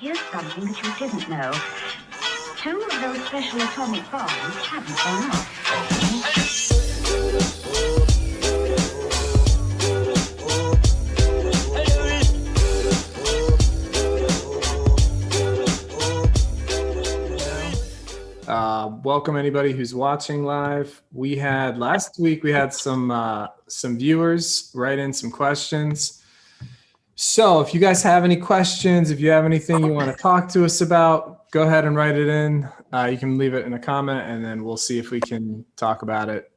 here's something that you didn't know. 2 of those special atomic bombs haven't gone off. Welcome anybody who's watching live. Last week we had some viewers write in some questions. So if you guys have any questions, if you have anything you want to talk to us about, go ahead and write it in. You can leave it in a comment and then we'll see if we can talk about it.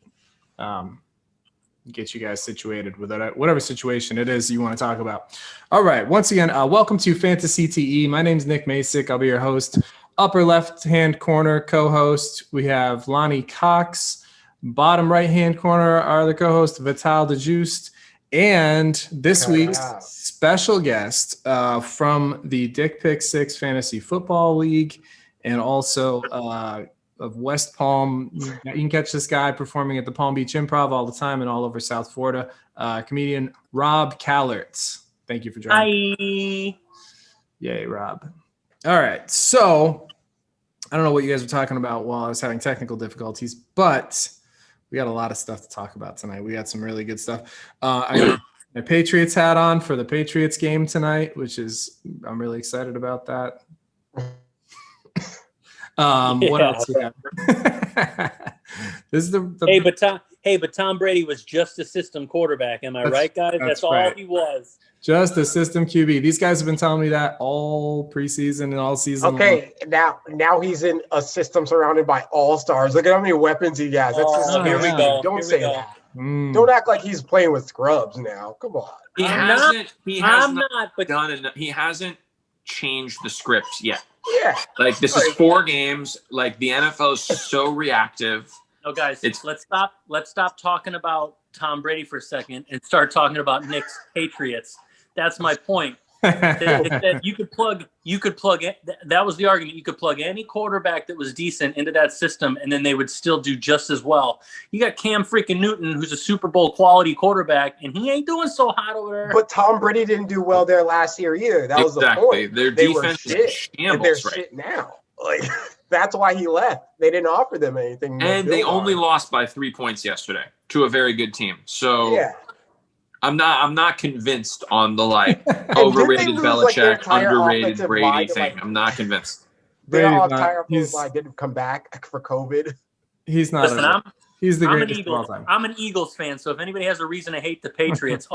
Get you guys situated with it, whatever situation it is you want to talk about. All right. Once again, welcome to fantaCTE. My name is Nick Masick. I'll be your host. Upper left-hand corner co-host, we have Lonnie Cox. Bottom right-hand corner are the co-hosts Vital DeJuiced. And this week's special guest from the Dick Pick 6 Fantasy Football League and also of West Palm. You can catch this guy performing at the Palm Beach Improv all the time and all over South Florida. Comedian Robb Kalert. Thank you for joining. Hi. Yay, Rob. All right, so I don't know what you guys were talking about while I was having technical difficulties, but we got a lot of stuff to talk about tonight. We got some really good stuff. I got my Patriots hat on for the Patriots game tonight, I'm really excited about that. What else we got? This is but Tom Brady was just a system quarterback. Am I right, guys? That's all he was. Just a system QB. These guys have been telling me that all preseason and all season. Okay, now he's in a system surrounded by all-stars. Look at how many weapons he has. That's here we go. Don't say that. Don't act like he's playing with scrubs now. Come on. He hasn't changed the scripts yet. Yeah. Like this is 4 games. Like the NFL is so reactive. No, guys, let's stop talking about Tom Brady for a second and start talking about Nick's Patriots. That's my point. That you could plug that was the argument. You could plug any quarterback that was decent into that system and then they would still do just as well. You got Cam freaking Newton, who's a Super Bowl quality quarterback, and he ain't doing so hot over there. But Tom Brady didn't do well there last year either. That was the point. Their defense is shambles, they're shit now. Like that's why he left. They didn't offer them anything. And they only lost by 3 points yesterday to a very good team. So yeah. I'm not convinced on the overrated Belichick, underrated Brady thing. I'm not convinced. Their entire line didn't come back for COVID. He's not. Listen, he's the greatest of all time. I'm an Eagles fan, so if anybody has a reason to hate the Patriots,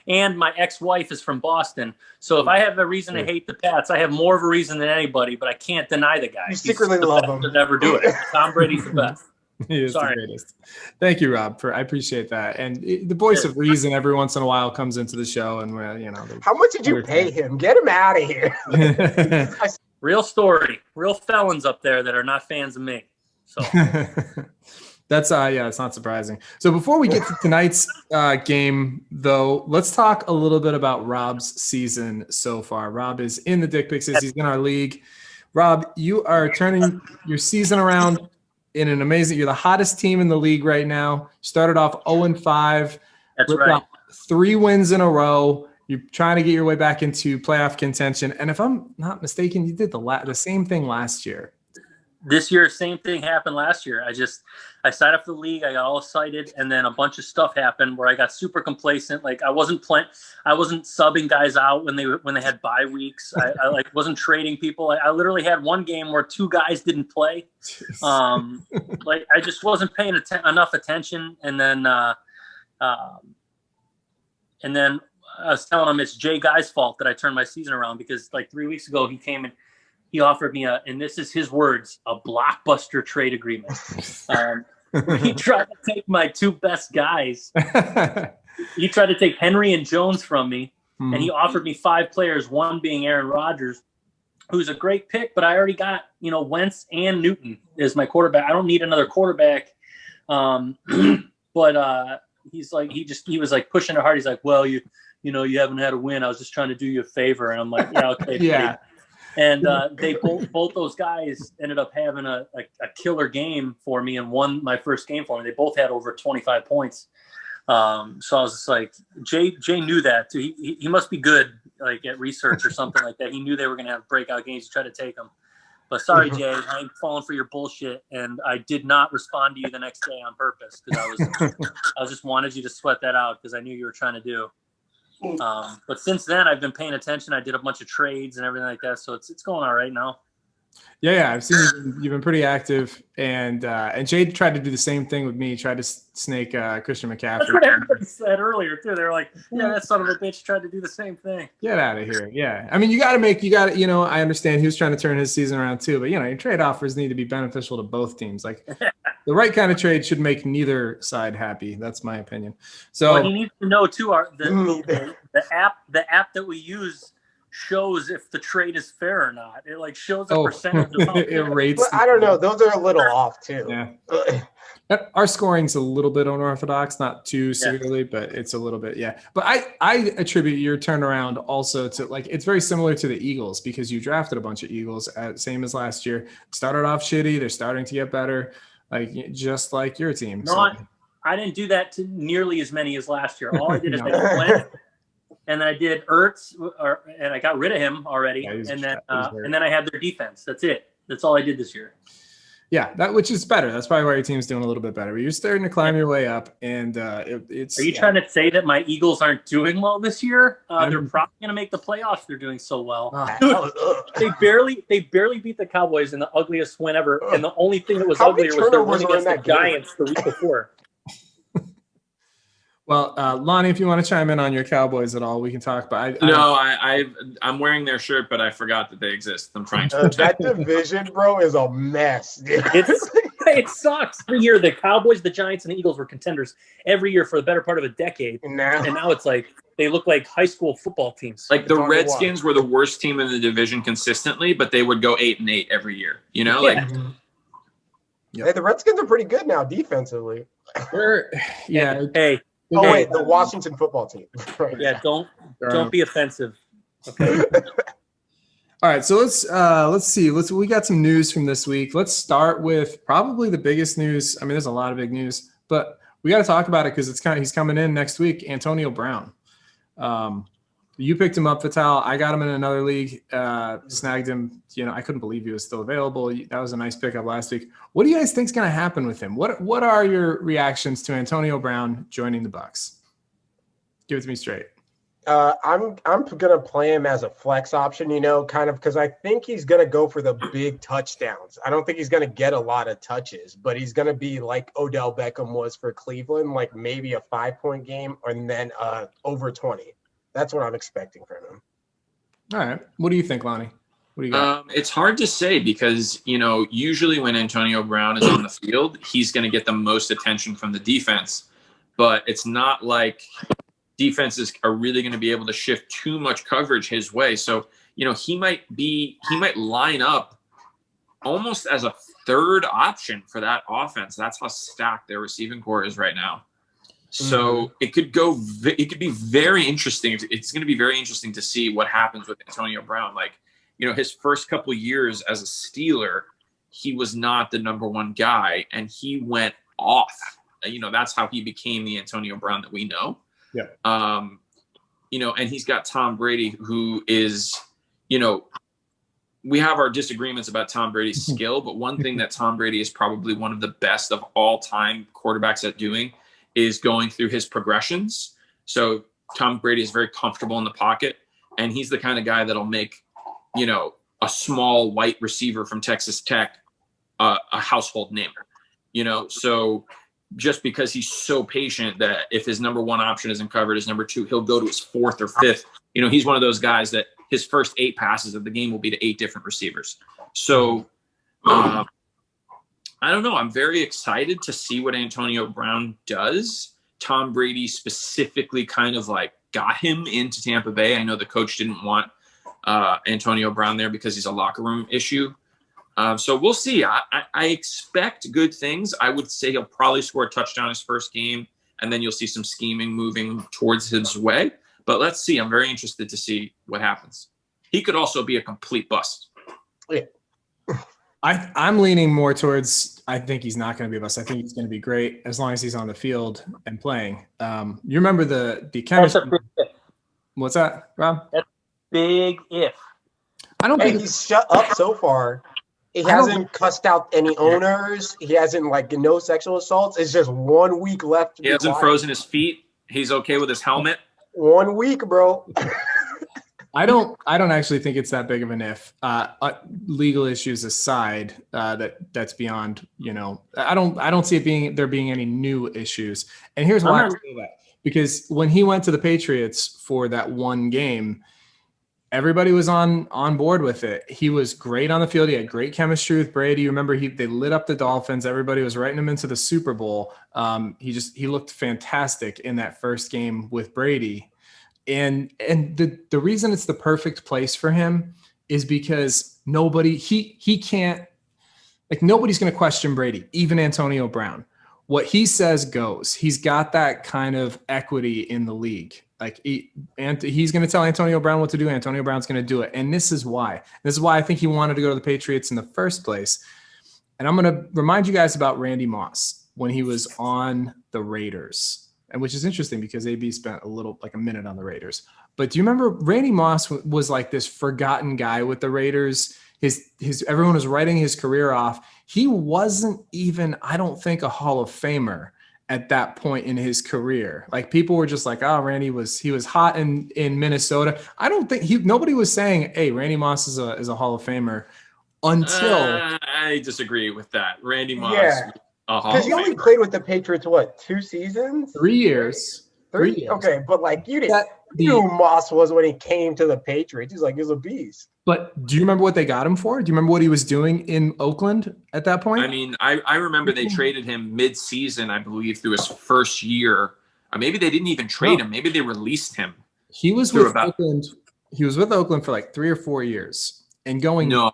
and my ex-wife is from Boston, so if I have a reason to hate the Pats, I have more of a reason than anybody. But I can't deny the guy. You secretly love him. To never do it. Tom Brady's the best. He is the greatest. Thank you, Rob. I appreciate that. And the voice of reason every once in a while comes into the show, and how much did you pay him? Get him out of here. Real story. Real felons up there that are not fans of me. So that's it's not surprising. So before we get to tonight's game, though, let's talk a little bit about Rob's season so far. Rob is in the Dick Pick 6. He's in our league. Rob, you are turning your season around in an amazing. You're the hottest team in the league right now. Started off 0-5. That's right. 3 wins in a row. You're trying to get your way back into playoff contention. And if I'm not mistaken, you did the same thing last year. This year, same thing happened last year. I signed up for the league. I got all excited, and then a bunch of stuff happened where I got super complacent. Like I wasn't subbing guys out when they had bye weeks. I wasn't trading people. I literally had one game where 2 guys didn't play. I just wasn't paying enough attention. And then I was telling him it's Jay Guy's fault that I turned my season around because 3 weeks ago he came and he offered me and this is his words, a blockbuster trade agreement. He tried to take my 2 best guys. He tried to take Henry and Jones from me, and he offered me 5 players, one being Aaron Rodgers, who's a great pick, but I already got, Wentz and Newton as my quarterback. I don't need another quarterback. But he's like, he was like pushing it hard. He's like, well, you haven't had a win. I was just trying to do you a favor. And I'm like, yeah, okay. Yeah. And they both those guys ended up having a killer game for me and won my first game for me. They both had over 25 points. So I was just like, Jay knew that too. He must be good, like at research or something like that. He knew they were going to have breakout games to try to take them. But sorry, Jay, I ain't falling for your bullshit, and I did not respond to you the next day on purpose because I just wanted you to sweat that out because I knew you were trying to do. But since then, I've been paying attention. I did a bunch of trades and everything like that, so it's going all right now. Yeah, I've seen you've been pretty active, and Jade tried to do the same thing with me. Tried to snake Christian McCaffrey. That's what everybody said earlier too. They're like, "Yeah, that son of a bitch tried to do the same thing." Get out of here! Yeah, I mean, you got to. I understand he was trying to turn his season around too, but your trade offers need to be beneficial to both teams. Like the right kind of trade should make neither side happy. That's my opinion. So what he needs to know too, the app that we use shows if the trade is fair or not. It like shows a percentage of it rates. But I don't know. Those are a little off too. Yeah. Our scoring's a little bit unorthodox, not too severely, but it's a little bit, yeah. But I attribute your turnaround also to it's very similar to the Eagles because you drafted a bunch of Eagles same as last year. Started off shitty, they're starting to get better, just like your team. No, I didn't do that to nearly as many as last year. All I did is I went and I did Ertz, and I got rid of him already, and then I had their defense. That's it. That's all I did this year. Yeah, which is better. That's probably why your team's doing a little bit better. But you're starting to climb your way up, and it's. Are you trying to say that my Eagles aren't doing well this year? They're probably going to make the playoffs. They're doing so well. Dude, they barely beat the Cowboys in the ugliest win ever, and the only thing that was uglier was their win against the Giants the week before. Well, Lonnie, if you want to chime in on your Cowboys at all, we can talk. But I'm wearing their shirt, but I forgot that they exist. I'm trying to. That division, bro, is a mess. It sucks. Every year, the Cowboys, the Giants, and the Eagles were contenders every year for the better part of a decade. And now it's like they look like high school football teams. Like the Redskins were the worst team in the division consistently, but they would go 8-8 every year. Yeah. Hey, the Redskins are pretty good now defensively. Hey. Wait, the Washington football team. Yeah, don't be offensive. Okay. All right, so let's see. We got some news from this week. Let's start with probably the biggest news. I mean, there's a lot of big news, but we got to talk about it because he's coming in next week. Antonio Brown. You picked him up, Vital. I got him in another league. Snagged him. I couldn't believe he was still available. That was a nice pickup last week. What do you guys think is going to happen with him? What are your reactions to Antonio Brown joining the Bucs? Give it to me straight. I'm gonna play him as a flex option, kind of because I think he's gonna go for the big touchdowns. I don't think he's gonna get a lot of touches, but he's gonna be like Odell Beckham was for Cleveland, like maybe a 5-point game and then over 20. That's what I'm expecting from him. All right. What do you think, Lonnie? What do you got? It's hard to say because, usually when Antonio Brown is on the field, he's going to get the most attention from the defense. But it's not like defenses are really going to be able to shift too much coverage his way. So, he might line up almost as a third option for that offense. That's how stacked their receiving core is right now. So it could be very interesting. It's going to be very interesting to see what happens with Antonio Brown. His first couple of years as a Steeler, he was not the number one guy and he went off. That's how he became the Antonio Brown that we know. Yeah. And he's got Tom Brady, who is, we have our disagreements about Tom Brady's skill, but one thing that Tom Brady is probably one of the best of all time quarterbacks at doing is going through his progressions. So Tom Brady is very comfortable in the pocket, and he's the kind of guy that'll make, a small white receiver from Texas Tech a household name. So just because he's so patient that if his number one option isn't covered, his number two, he'll go to his fourth or fifth. He's one of those guys that his first 8 passes of the game will be to 8 different receivers. So I don't know. I'm very excited to see what Antonio Brown does. Tom Brady specifically kind of got him into Tampa Bay. I know the coach didn't want Antonio Brown there because he's a locker room issue. So we'll see. I expect good things. I would say he'll probably score a touchdown his first game, and then you'll see some scheming moving towards his way. But let's see. I'm very interested to see what happens. He could also be a complete bust. Yeah. I'm leaning more towards I think he's not going to be a bust. I think he's going to be great as long as he's on the field and playing. You remember the That's chemistry? a big if. What's that, Rob? Big if. I don't Hey, think he's shut up so far. He I don't- hasn't cussed out any owners. He hasn't like no sexual assaults. It's just 1 week left to He be hasn't quiet. frozen his feet. He's okay with his helmet. 1 week, bro. I don't actually think it's that big of an if. Legal issues aside, that's beyond, I don't see there being any new issues. And here's why I say that. Because when he went to the Patriots for that one game, everybody was on board with it. He was great on the field. He had great chemistry with Brady. You remember they lit up the Dolphins. Everybody was writing him into the Super Bowl. He looked fantastic in that first game with Brady. And the reason it's the perfect place for him is because nobody's going to question Brady, even Antonio Brown. What he says goes. He's got that kind of equity in the league. Like he's going to tell Antonio Brown what to do. Antonio Brown's going to do it. And this is why. This is why I think he wanted to go to the Patriots in the first place. And I'm going to remind you guys about Randy Moss when he was on the Raiders. And which is interesting because AB spent a minute on the Raiders. But do you remember Randy Moss was like this forgotten guy with the Raiders? Everyone was writing his career off. He wasn't even, I don't think, a Hall of Famer at that point in his career. Like people were just like, oh, Randy was hot in Minnesota. I don't think nobody was saying, hey, Randy Moss is a Hall of Famer until I disagree with that. Randy Moss. Yeah. Because he only played with the Patriots, 2 seasons? 3 years. 3 years. Okay, but you knew who Moss was when he came to the Patriots. He was a beast. But do you remember what they got him for? Do you remember what he was doing in Oakland at that point? I mean, I remember they traded him mid-season, I believe, through his first year. Or maybe they didn't even trade him. Maybe they released him. He was with Oakland. He was with Oakland for 3 or 4 years. And going. No,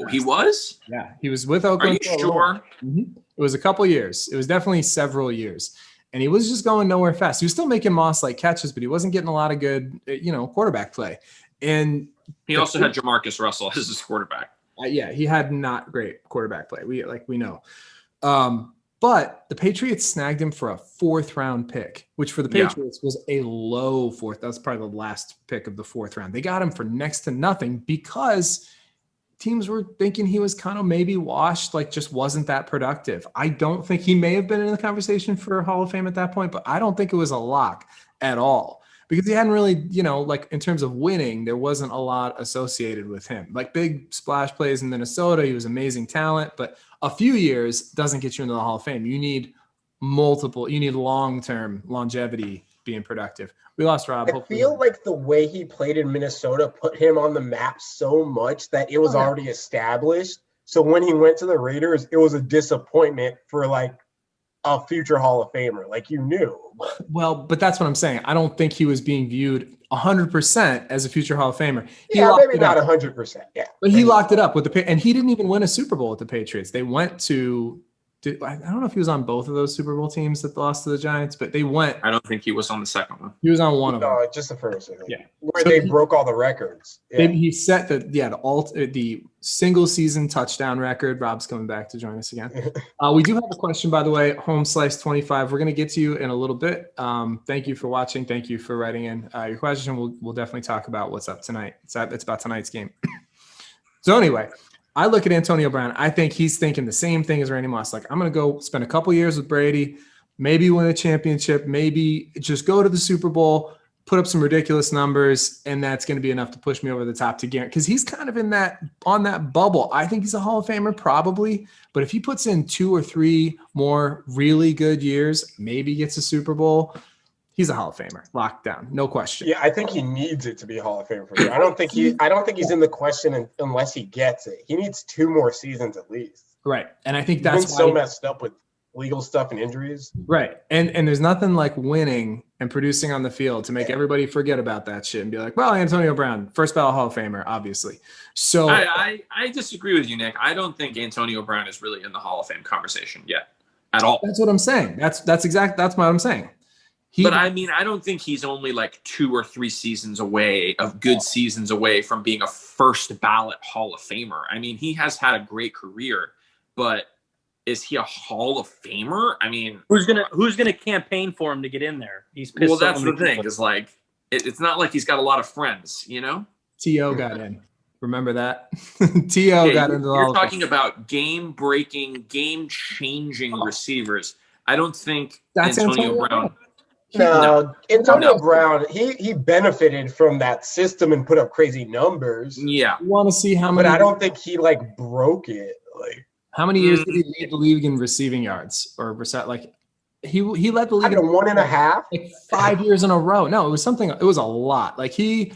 he was? Yeah, he was with Oakland. Are you sure? Mm-hmm. It was a couple years. It was definitely several years. And he was just going nowhere fast. He was still making Moss-like catches, but he wasn't getting a lot of good, quarterback play. And he also had Jamarcus Russell as his quarterback. Yeah, he had not great quarterback play. We know. But the Patriots snagged him for a 4th-round pick, which for the Patriots was a low 4th. That's probably the last pick of the 4th round. They got him for next to nothing because teams were thinking he was kind of maybe washed, just wasn't that productive. I don't think he may have been in the conversation for Hall of Fame at that point, but I don't think it was a lock at all because he hadn't really, in terms of winning, there wasn't a lot associated with him. Big splash plays in Minnesota, he was amazing talent, but a few years doesn't get you into the Hall of Fame. You need long-term longevity being productive. We lost Rob. I feel like the way he played in Minnesota put him on the map so much that it was already established. So when he went to the Raiders, it was a disappointment for a future Hall of Famer. You knew. Well, but that's what I'm saying. I don't think he was being viewed 100% as a future Hall of Famer. Maybe not 100%. Yeah. But he locked it up with and he didn't even win a Super Bowl with the Patriots. They went to I don't know if he was on both of those Super Bowl teams that lost to the Giants, but they went. I don't think he was on the second one. He was on one of them. No, just the first. Yeah, where they broke all the records. Yeah. He set the single season touchdown record. Rob's coming back to join us again. We do have a question, by the way. Home Slice 25. We're going to get to you in a little bit. Thank you for watching. Thank you for writing in your question. We'll definitely talk about what's up tonight. It's about tonight's game. So anyway. I look at Antonio Brown. I think he's thinking the same thing as Randy Moss. I'm going to go spend a couple years with Brady, maybe win a championship, maybe just go to the Super Bowl, put up some ridiculous numbers, and that's going to be enough to push me over the top to guarantee. Because he's kind of on that bubble. I think he's a Hall of Famer probably, but if he puts in 2 or 3 more really good years, maybe gets a Super Bowl, he's a Hall of Famer, locked down, no question. Yeah, I think he needs it to be a Hall of Famer for sure. I don't think he's in the question unless he gets it. He needs 2 more seasons at least. Right, and I think that's he's been so messed up with legal stuff and injuries. Right, and there's nothing like winning and producing on the field to make everybody forget about that shit and be like, well, Antonio Brown, first ballot Hall of Famer, obviously. So I disagree with you, Nick. I don't think Antonio Brown is really in the Hall of Fame conversation yet at all. That's what I'm saying. That's what I'm saying. But I mean, I don't think he's only 2 or 3 seasons away of good seasons away from being a first ballot Hall of Famer. I mean, he has had a great career, but is he a Hall of Famer? I mean, who's gonna campaign for him to get in there? He's pissed. Well, that's the thing. Is like it's not like he's got a lot of friends, you know. T.O. got in. Remember that? T.O. got into all. You're talking about game-breaking, game-changing receivers. I don't think that's Antonio Brown. No, Antonio Brown, he benefited from that system and put up crazy numbers. Yeah. You want to see how many? But I don't think he like broke it. Like how many years did he lead the league in receiving yards or like he led the league in 1.5, like 5 years in a row. No, it was something. It was a lot. Like he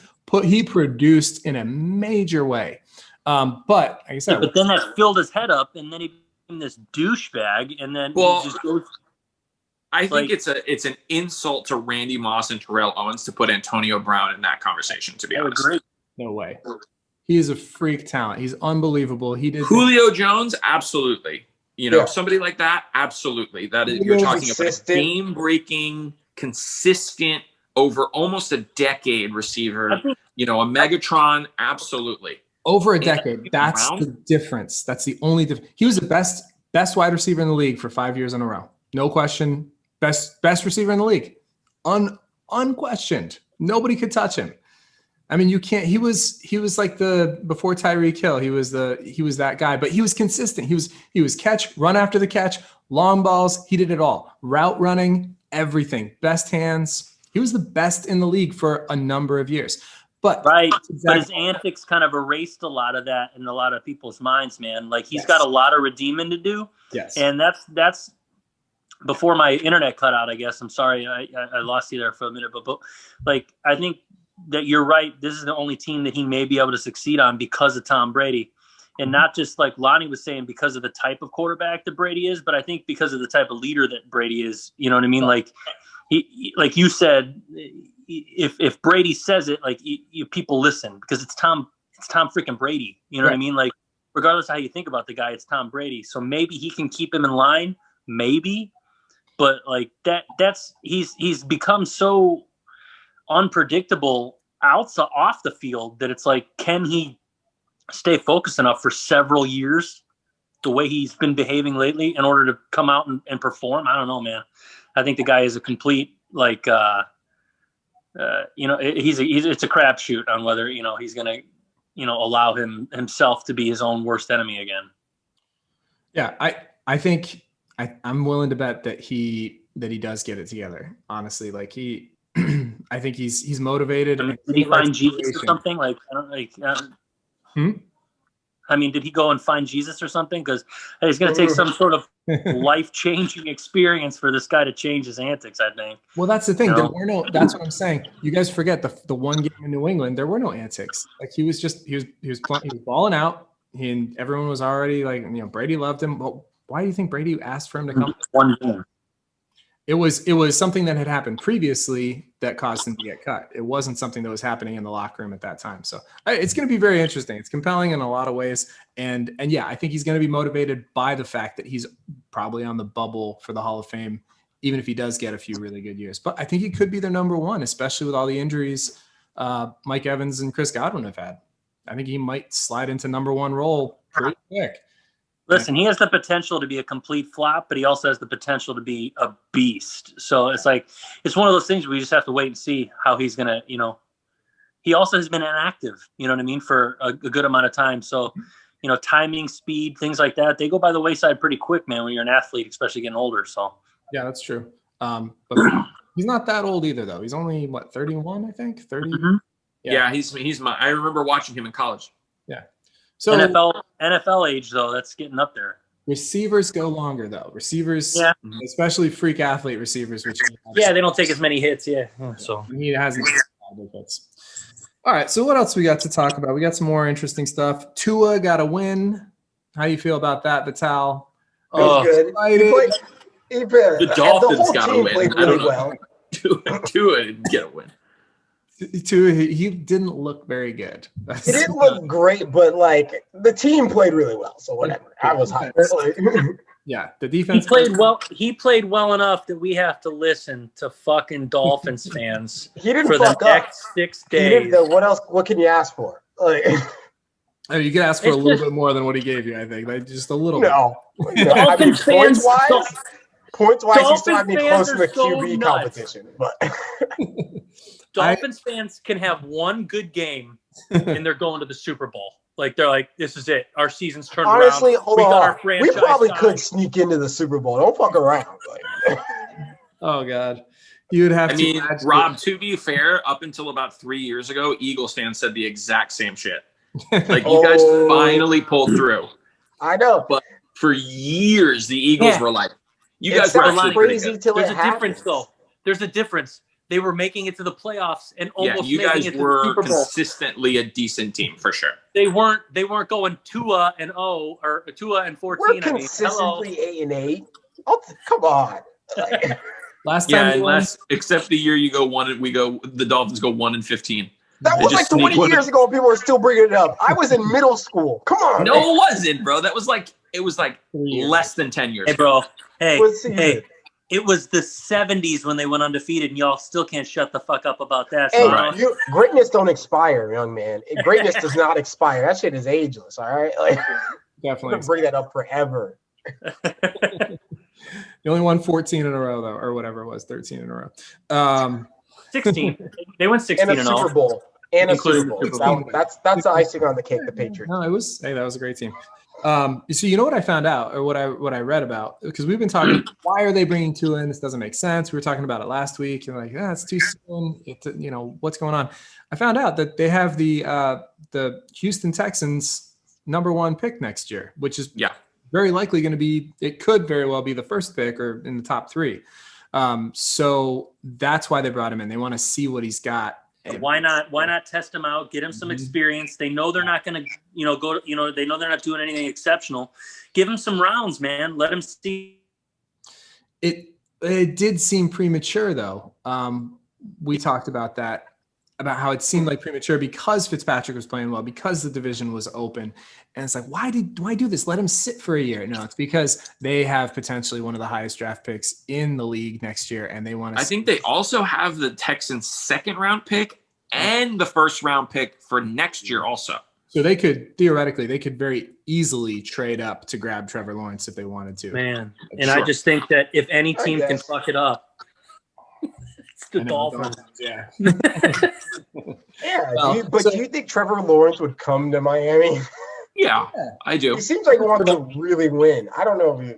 produced in a major way. But like I said, but then that filled his head up, and then he became this douchebag, and then he just goes. I think it's an insult to Randy Moss and Terrell Owens to put Antonio Brown in that conversation, to be honest. Agree. No way. He is a freak talent. He's unbelievable. He did Julio Jones, absolutely. You know, somebody like that, absolutely. That is, you're talking about a game-breaking, consistent, over almost a decade receiver. You know, a Megatron, absolutely. Over a decade. That's the difference. That's the only difference. He was the best wide receiver in the league for 5 years in a row. No question. Best receiver in the league. Unquestioned. Nobody could touch him. I mean, you can't. He was like before Tyreek Hill. He was that guy, but he was consistent. He was catch, run after the catch, long balls. He did it all. Route running, everything. Best hands. He was the best in the league for a number of years. But but his antics kind of erased a lot of that in a lot of people's minds, man. Like he's got a lot of redeeming to do. Yes. And that's before my internet cut out, I guess. I'm sorry I lost you there for a minute, but like I think that you're right. This is the only team that he may be able to succeed on because of Tom Brady. And not just like Lonnie was saying because of the type of quarterback that Brady is, but I think because of the type of leader that Brady is. You know what I mean? Like he like you said, if Brady says it, like people listen because it's Tom freaking Brady. You know what I mean? Like regardless of how you think about the guy, it's Tom Brady. So maybe he can keep him in line, maybe. But like that's he's become so unpredictable off the field that it's like, can he stay focused enough for several years the way he's been behaving lately in order to come out and perform? I don't know, man. I think the guy is a complete like it's a crapshoot on whether he's gonna allow himself to be his own worst enemy again. Yeah, I think I'm willing to bet that he does get it together. Honestly, like I think he's motivated. Did he find Jesus or something? Like I don't like. I mean, did he go and find Jesus or something? Because it's going to take some sort of life-changing experience for this guy to change his antics, I think. Well, that's the thing. That's what I'm saying. You guys forget the one game in New England, there were no antics. Like he was balling out, and everyone was already like, Brady loved him. Well, why do you think Brady asked for him to come? One game. It was something that had happened previously that caused him to get cut. It wasn't something that was happening in the locker room at that time. So it's going to be very interesting. It's compelling in a lot of ways. And yeah, I think he's going to be motivated by the fact that he's probably on the bubble for the Hall of Fame, even if he does get a few really good years. But I think he could be their number one, especially with all the injuries Mike Evans and Chris Godwin have had. I think he might slide into number one role pretty quick. Listen, he has the potential to be a complete flop, but he also has the potential to be a beast. So it's like, it's one of those things where we just have to wait and see how he's going to, he also has been inactive, you know what I mean, for a good amount of time. So, timing, speed, things like that, they go by the wayside pretty quick, man, when you're an athlete, especially getting older. So, yeah, that's true. But he's not that old either, though. He's only, 31, I think? 30? Mm-hmm. Yeah, I remember watching him in college. Yeah. So NFL age though, that's getting up there. Receivers go longer though. Receivers, especially freak athlete receivers, which they don't take as many hits. Yeah, so he hasn't taken a lot of hits. All right, so what else we got to talk about? We got some more interesting stuff. Tua got a win. How do you feel about that, Vital? Oh, good. The Dolphins got a win. Played really well. Tua didn't get a win. He didn't look very good. He didn't look great, but like the team played really well. So whatever. I was hyped. Yeah, the defense. He played well enough that we have to listen to fucking Dolphins fans he didn't for the next 6 days. What else? What can you ask for? Like, I mean, you could ask for a It's little just- bit more than what he gave you, I think. Like, just a little bit. No. I mean, Dolphins fans- points-wise, he still had me Dolphins close fans to are the so QB nuts. competition. But Dolphins fans can have one good game and they're going to the Super Bowl. Like they're like, this is it. Our season's turned honestly, around. hold We got on. our We franchise probably signed. could sneak into the Super Bowl. Don't fuck around. Like, Oh, God. You would have I to mean, imagine- Rob, to be fair, up until about 3 years ago, Eagles fans said the exact same shit. Like, you guys Oh. finally pulled through. I know. But for years, the Eagles Yeah. were like, you It guys were sounds actually pretty crazy good. till There's it a happens. difference, though. There's a difference. They were making it to the playoffs and Yeah, almost you making guys it to the were Super Bowl. consistently a decent team, for sure. They weren't going 2-0 or 2-14. We're I mean, hello. consistently 8-8. Come on. Like, Last Yeah, time we won- unless, except the year you go the Dolphins go 1-15. that They was just like 20 sneak one- years ago. People are still bringing it up. I was in middle school. Come on. No, man. it wasn't, bro. It was like 3 years. less than 10 years Hey, ago. bro. Hey, What season? hey. It was the 70s when they went undefeated, and y'all still can't shut the fuck up about that. Hey, So Right. greatness don't expire, young man. Greatness does not expire. That shit is ageless. All right, like I'm Definitely. gonna bring that up forever. You only won 14 in a row, though, or whatever it was, 13 in a row. 16. They went 16 And a and Super 0. Bowl. And a Including Super the Bowl. Super Bowl. That's the icing on the cake, the Patriots. No, that was a great team. So you know what I found out, or what I read about, because we've been talking, why are they bringing Tua in? This doesn't make sense. We were talking about it last week, and like, it's too soon. What's going on? I found out that they have the Houston Texans #1 pick next year, which is Yeah. very likely going to be. It could very well be the first pick or in the top 3. So that's why they brought him in. They want to see what he's got. Why not test him out, get him some experience? They know they're not going to, they know they're not doing anything exceptional. Give him some rounds, man. Let him see. It did seem premature, though. We talked about that, about how it seemed like premature because Fitzpatrick was playing well, because the division was open. And it's like, why do this? Let him sit for a year. No, it's because they have potentially one of the highest draft picks in the league next year, and they want to. I think they also have the Texans' 2nd-round pick and the 1st-round pick for next year also. So they could very easily trade up to grab Trevor Lawrence if they wanted to. Man. And Sure. I just think that if any I team can guess. fuck it up, it's the I know, Dolphins. Yeah. Yeah, Well, do you think Trevor Lawrence would come to Miami? Yeah, I do. He seems like he wants to really win. I don't know if he.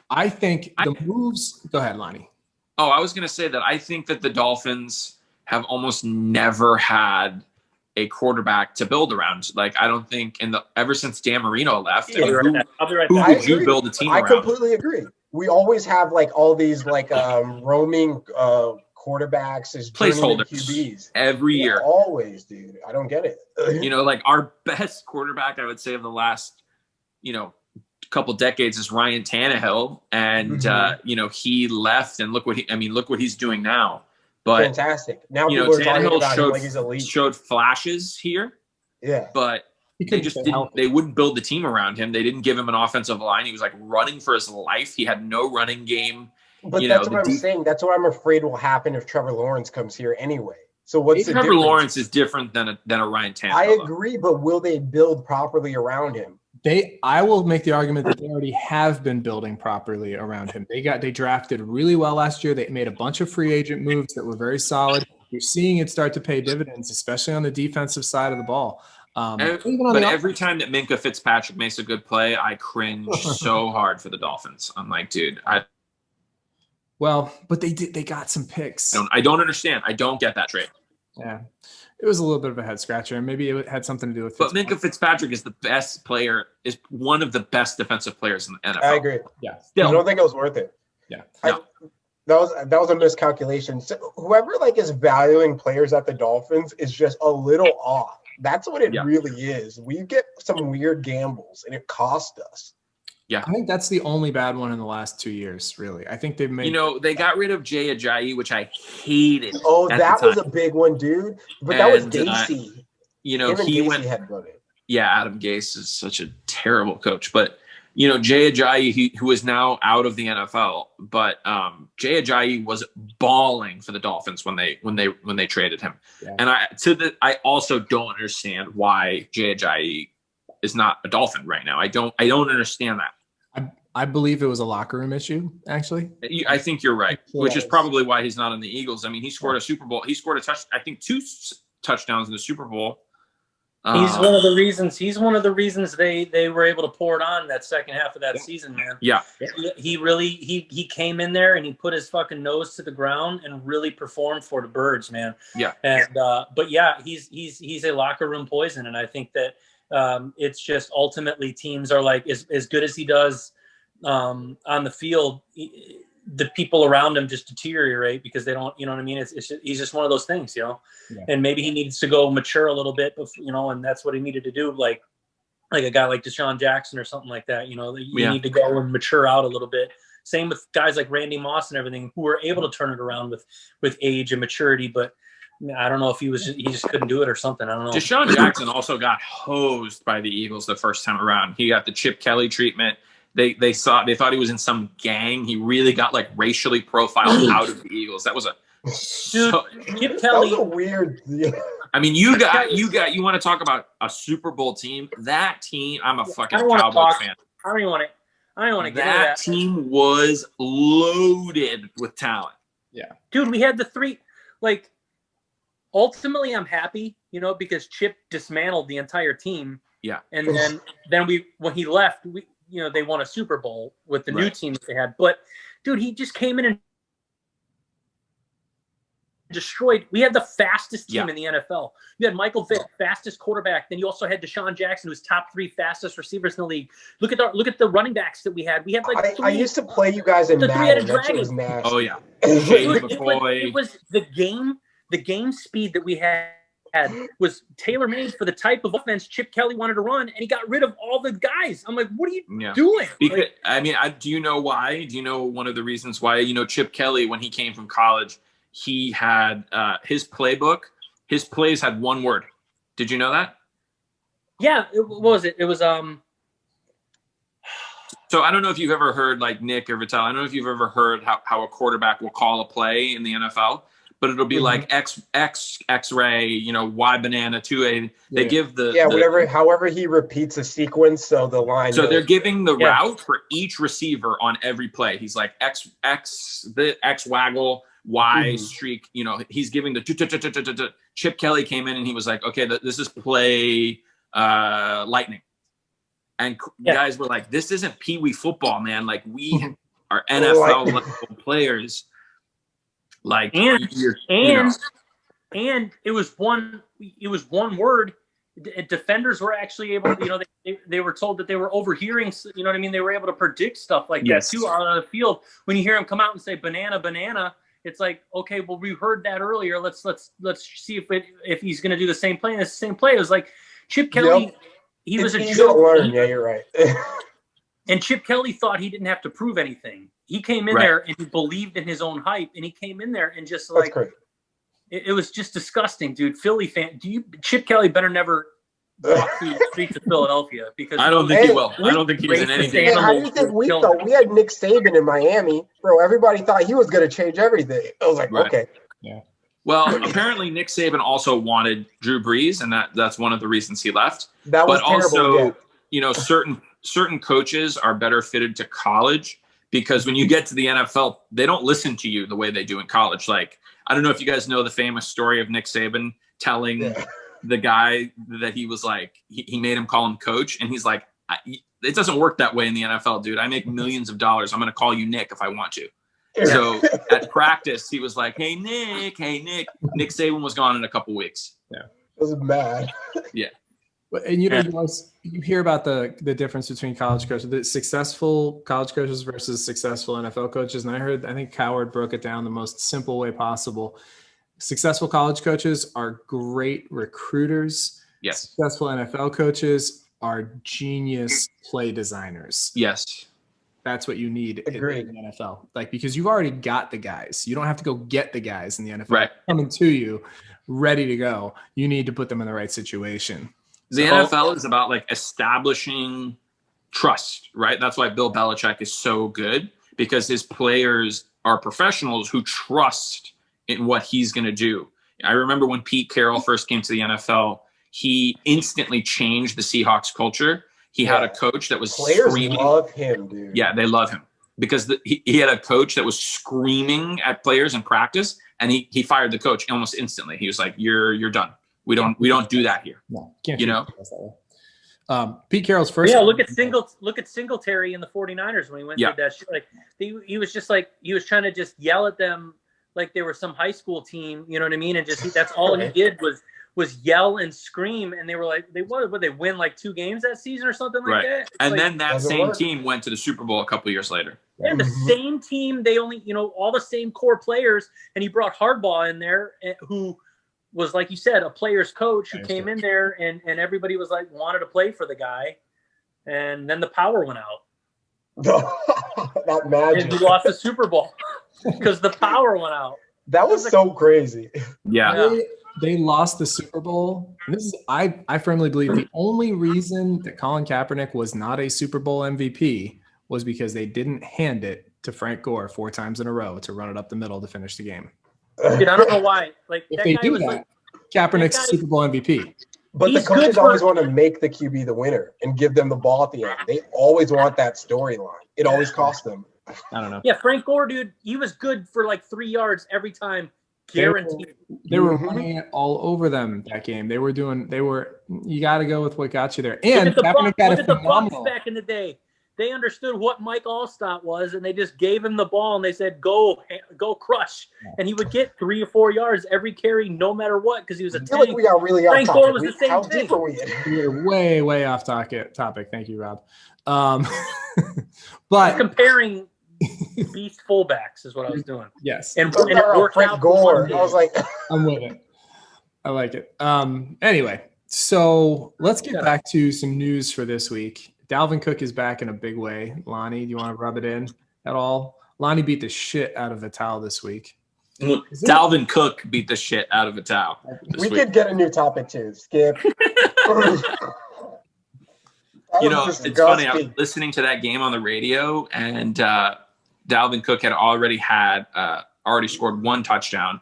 I think the moves. Go ahead, Lonnie. Oh, I was going to say that I think that the Dolphins have almost never had a quarterback to build around. Like, I don't think ever since Dan Marino left, Yeah, I mean, I'll be right who back. I would you agree. build a team I around? completely agree. We always have like all these like roaming quarterbacks as journeyman Placeholders. QBs Every Yeah, year. always, dude. I don't get it. Like our best quarterback, I would say, of the last, couple decades is Ryan Tannehill. And, he left and look what he's doing now. But, Fantastic. Now people are talking Tannehill about him like he's elite. showed flashes here, Yeah. but He they couldn't just stay didn't. healthy. They wouldn't build the team around him. They didn't give him an offensive line. He was like running for his life. He had no running game. But You that's know, what the I'm saying. That's what I'm afraid will happen if Trevor Lawrence comes here anyway. So what's the Trevor difference? Lawrence is different than a Ryan Tannehill. I though. agree, but will they build properly around him? I will make the argument that they already have been building properly around him. They drafted really well last year. They made a bunch of free agent moves that were very solid. You're seeing it start to pay dividends, especially on the defensive side of the ball. Even on But the every time that Minka Fitzpatrick makes a good play, I cringe so hard for the Dolphins. I'm like, dude, but they got some picks. I don't understand. I don't get that trade. Yeah, it was a little bit of a head scratcher, and maybe it had something to do with. But Minka Fitzpatrick is the best player, is one of the best defensive players in the NFL. I agree. Yeah, I don't think it was worth it. Yeah. That was a miscalculation. So whoever is valuing players at the Dolphins is just a little off. That's what it really is. We get some weird gambles, and it cost us. Yeah, I think that's the only bad one in the last 2 years. Really, I think they've made. They got rid of Jay Ajayi, which I hated. Oh, at that the was a time. big one, dude. But that was And, Gacy. Him and he Gacy went. had run it. Yeah, Adam Gase is such a terrible coach, but Jay Ajayi, who is now out of the NFL, but Jay Ajayi was balling for the Dolphins when they traded him, Yeah. and I also don't understand why Jay Ajayi is not a Dolphin right now. I don't understand that. I believe it was a locker room issue, actually. I think you're right, which is probably why he's not on the Eagles. I mean, he scored a Super Bowl. He scored I think 2 touchdowns in the Super Bowl. He's one of the reasons. He's one of the reasons they were able to pour it on that second half of that season, man. Yeah, he really came in there and he put his fucking nose to the ground and really performed for the Birds, man. Yeah, and but yeah, he's a locker room poison, and I think that it's just ultimately teams are like as good as he does on the field. The people around him just deteriorate because they don't, you know what I mean? He's just one of those things, you know. Yeah. And maybe he needs to go mature a little bit, you know, and that's what he needed to do. Like a guy like Deshaun Jackson or something like that, you know, you need to go and mature out a little bit. Same with guys like Randy Moss and everything who were able to turn it around with age and maturity. But I don't know if he just couldn't do it or something. I don't know. Deshaun Jackson also got hosed by the Eagles the first time around. He got the Chip Kelly treatment. They thought he was in some gang. He really got like racially profiled out of the Eagles. That was Chip Kelly. That was a weird. I mean, you want to talk about a Super Bowl team? That team, I'm a fucking Cowboys fan. I don't even want to get into that. Team was loaded with talent. Yeah, dude, we had the 3. Like, ultimately, I'm happy, you know, because Chip dismantled the entire team. Yeah, and then when he left, you know, they won a Super Bowl with the new team that they had. But, dude, he just came in and destroyed. We had the fastest team in the NFL. You had Michael Vick, fastest quarterback. Then you also had Deshaun Jackson, who's top 3 fastest receivers in the league. Look at the running backs that we had. We had like 3. I used to play you guys in Madden. That shit was nasty. Oh yeah, it was the game speed that we had was tailor-made for the type of offense Chip Kelly wanted to run, and he got rid of all the guys. I'm like, what are you doing? Because, I mean, do you know why? Do you know one of the reasons why? You know, Chip Kelly, when he came from college, he had his playbook. His plays had one word. Did you know that? Yeah. What was it? It was So I don't know if you've ever heard, like Nick or Vitale, I don't know if you've ever heard how a quarterback will call a play in the NFL. But it'll be like X-ray, you know, Y banana, 2A. They give however he repeats a sequence, so the line. So they're giving the route for each receiver on every play. He's like X waggle, Y streak. You know, he's giving the Chip Kelly came in and he was like, okay, this is play lightning, and guys were like, this isn't Pee Wee football, man. Like we are NFL level players. Like and it was one word. Defenders were actually able to, you know, they were told that they were overhearing, you know what I mean? They were able to predict stuff like that too out on the field. When you hear him come out and say banana, it's like, okay, well, we heard that earlier. Let's see if he's going to do the same play. And it's the same play. It was like Chip Kelly. He was a joke. Yeah, you're right. And Chip Kelly thought he didn't have to prove anything. He came in there and he believed in his own hype, and he came in there and just like it was just disgusting, dude. Philly fan, Chip Kelly better never walk through the streets of Philadelphia because I don't think he will. I don't think he's in anything. How do you think we thought? We had Nick Saban in Miami, bro. Everybody thought he was going to change everything. I was like, okay, yeah. Well, apparently Nick Saban also wanted Drew Brees, and that's one of the reasons he left. That was also, you know, certain coaches are better fitted to college. Because when you get to the NFL, they don't listen to you the way they do in college. Like, I don't know if you guys know the famous story of Nick Saban telling the guy that he was like, he made him call him coach. And he's like, it doesn't work that way in the NFL, dude. I make millions of dollars. I'm going to call you Nick if I want to. So at practice, he was like, hey, Nick. Nick Saban was gone in a couple weeks. Yeah. I was mad. Yeah. And you know, you hear about the difference between college coaches, the successful college coaches versus successful NFL coaches. And I think Coward broke it down the most simple way possible. Successful college coaches are great recruiters. Yes. Successful NFL coaches are genius play designers. Yes. That's what you need in the NFL. Like, because you've already got the guys. You don't have to go get the guys in the NFL. Right. Coming to you, ready to go. You need to put them in the right situation. The NFL is about like establishing trust, right? That's why Bill Belichick is so good, because his players are professionals who trust in what he's going to do. I remember when Pete Carroll first came to the NFL, he instantly changed the Seahawks culture. He had a coach that was players screaming. love him, dude. Yeah, they love him because he had a coach that was screaming at players in practice, and he fired the coach almost instantly. He was like, "You're done. We don't do that here." No, can't you know. Pete Carroll's first. Yeah, look at Singletary in the 49ers when he went through that shit. Like he was just like he was trying to just yell at them like they were some high school team, you know what I mean? And just that's all he did was yell and scream, and they were like they win like 2 games that season or something like that. It's and like, then that same team went to the Super Bowl a couple years later. Yeah, the same team. They only all the same core players, and he brought Hardball in there, who was, like you said, a player's coach who came in there and everybody was like wanted to play for the guy, and then the power went out. That magic. And he lost the Super Bowl because the power went out. That was so crazy. Yeah. They lost the Super Bowl. And this is I firmly believe the only reason that Colin Kaepernick was not a Super Bowl MVP was because they didn't hand it to Frank Gore 4 times in a row to run it up the middle to finish the game. Dude, I don't know why. Like If that they guy do was that, like Kaepernick's Super Bowl MVP. But the He's good coaches for- always want to make the QB the winner and give them the ball at the end. They always want that storyline. It always costs them. I don't know. Yeah, Frank Gore, dude, he was good for like 3 yards every time, guaranteed. They were running it all over them that game. You got to go with what got you there. And Kaepernick had look a at the phenomenal. Bucs back in the day. They understood what Mike Allstott was, and they just gave him the ball, and they said, go crush. And he would get 3 or 4 yards every carry, no matter what, because he was a I feel like tank. we got really off Frank Gore was topic. the same How thing. deep are we in? We're way, way off topic. Thank you, Rob. I'm But comparing beast fullbacks is what I was doing. yes, And Talking it about worked Frank out for one Gore. day. I was like, I'm with it. I like it. Anyway, so let's get back to some news for this week. Dalvin Cook is back in a big way. Lonnie, do you want to rub it in at all? Lonnie beat the shit out of Vital this week. Dalvin Cook beat the shit out of Vital this we week. could get a new topic too. Skip. It's funny. I was listening to that game on the radio, and Dalvin Cook had already scored 1 touchdown,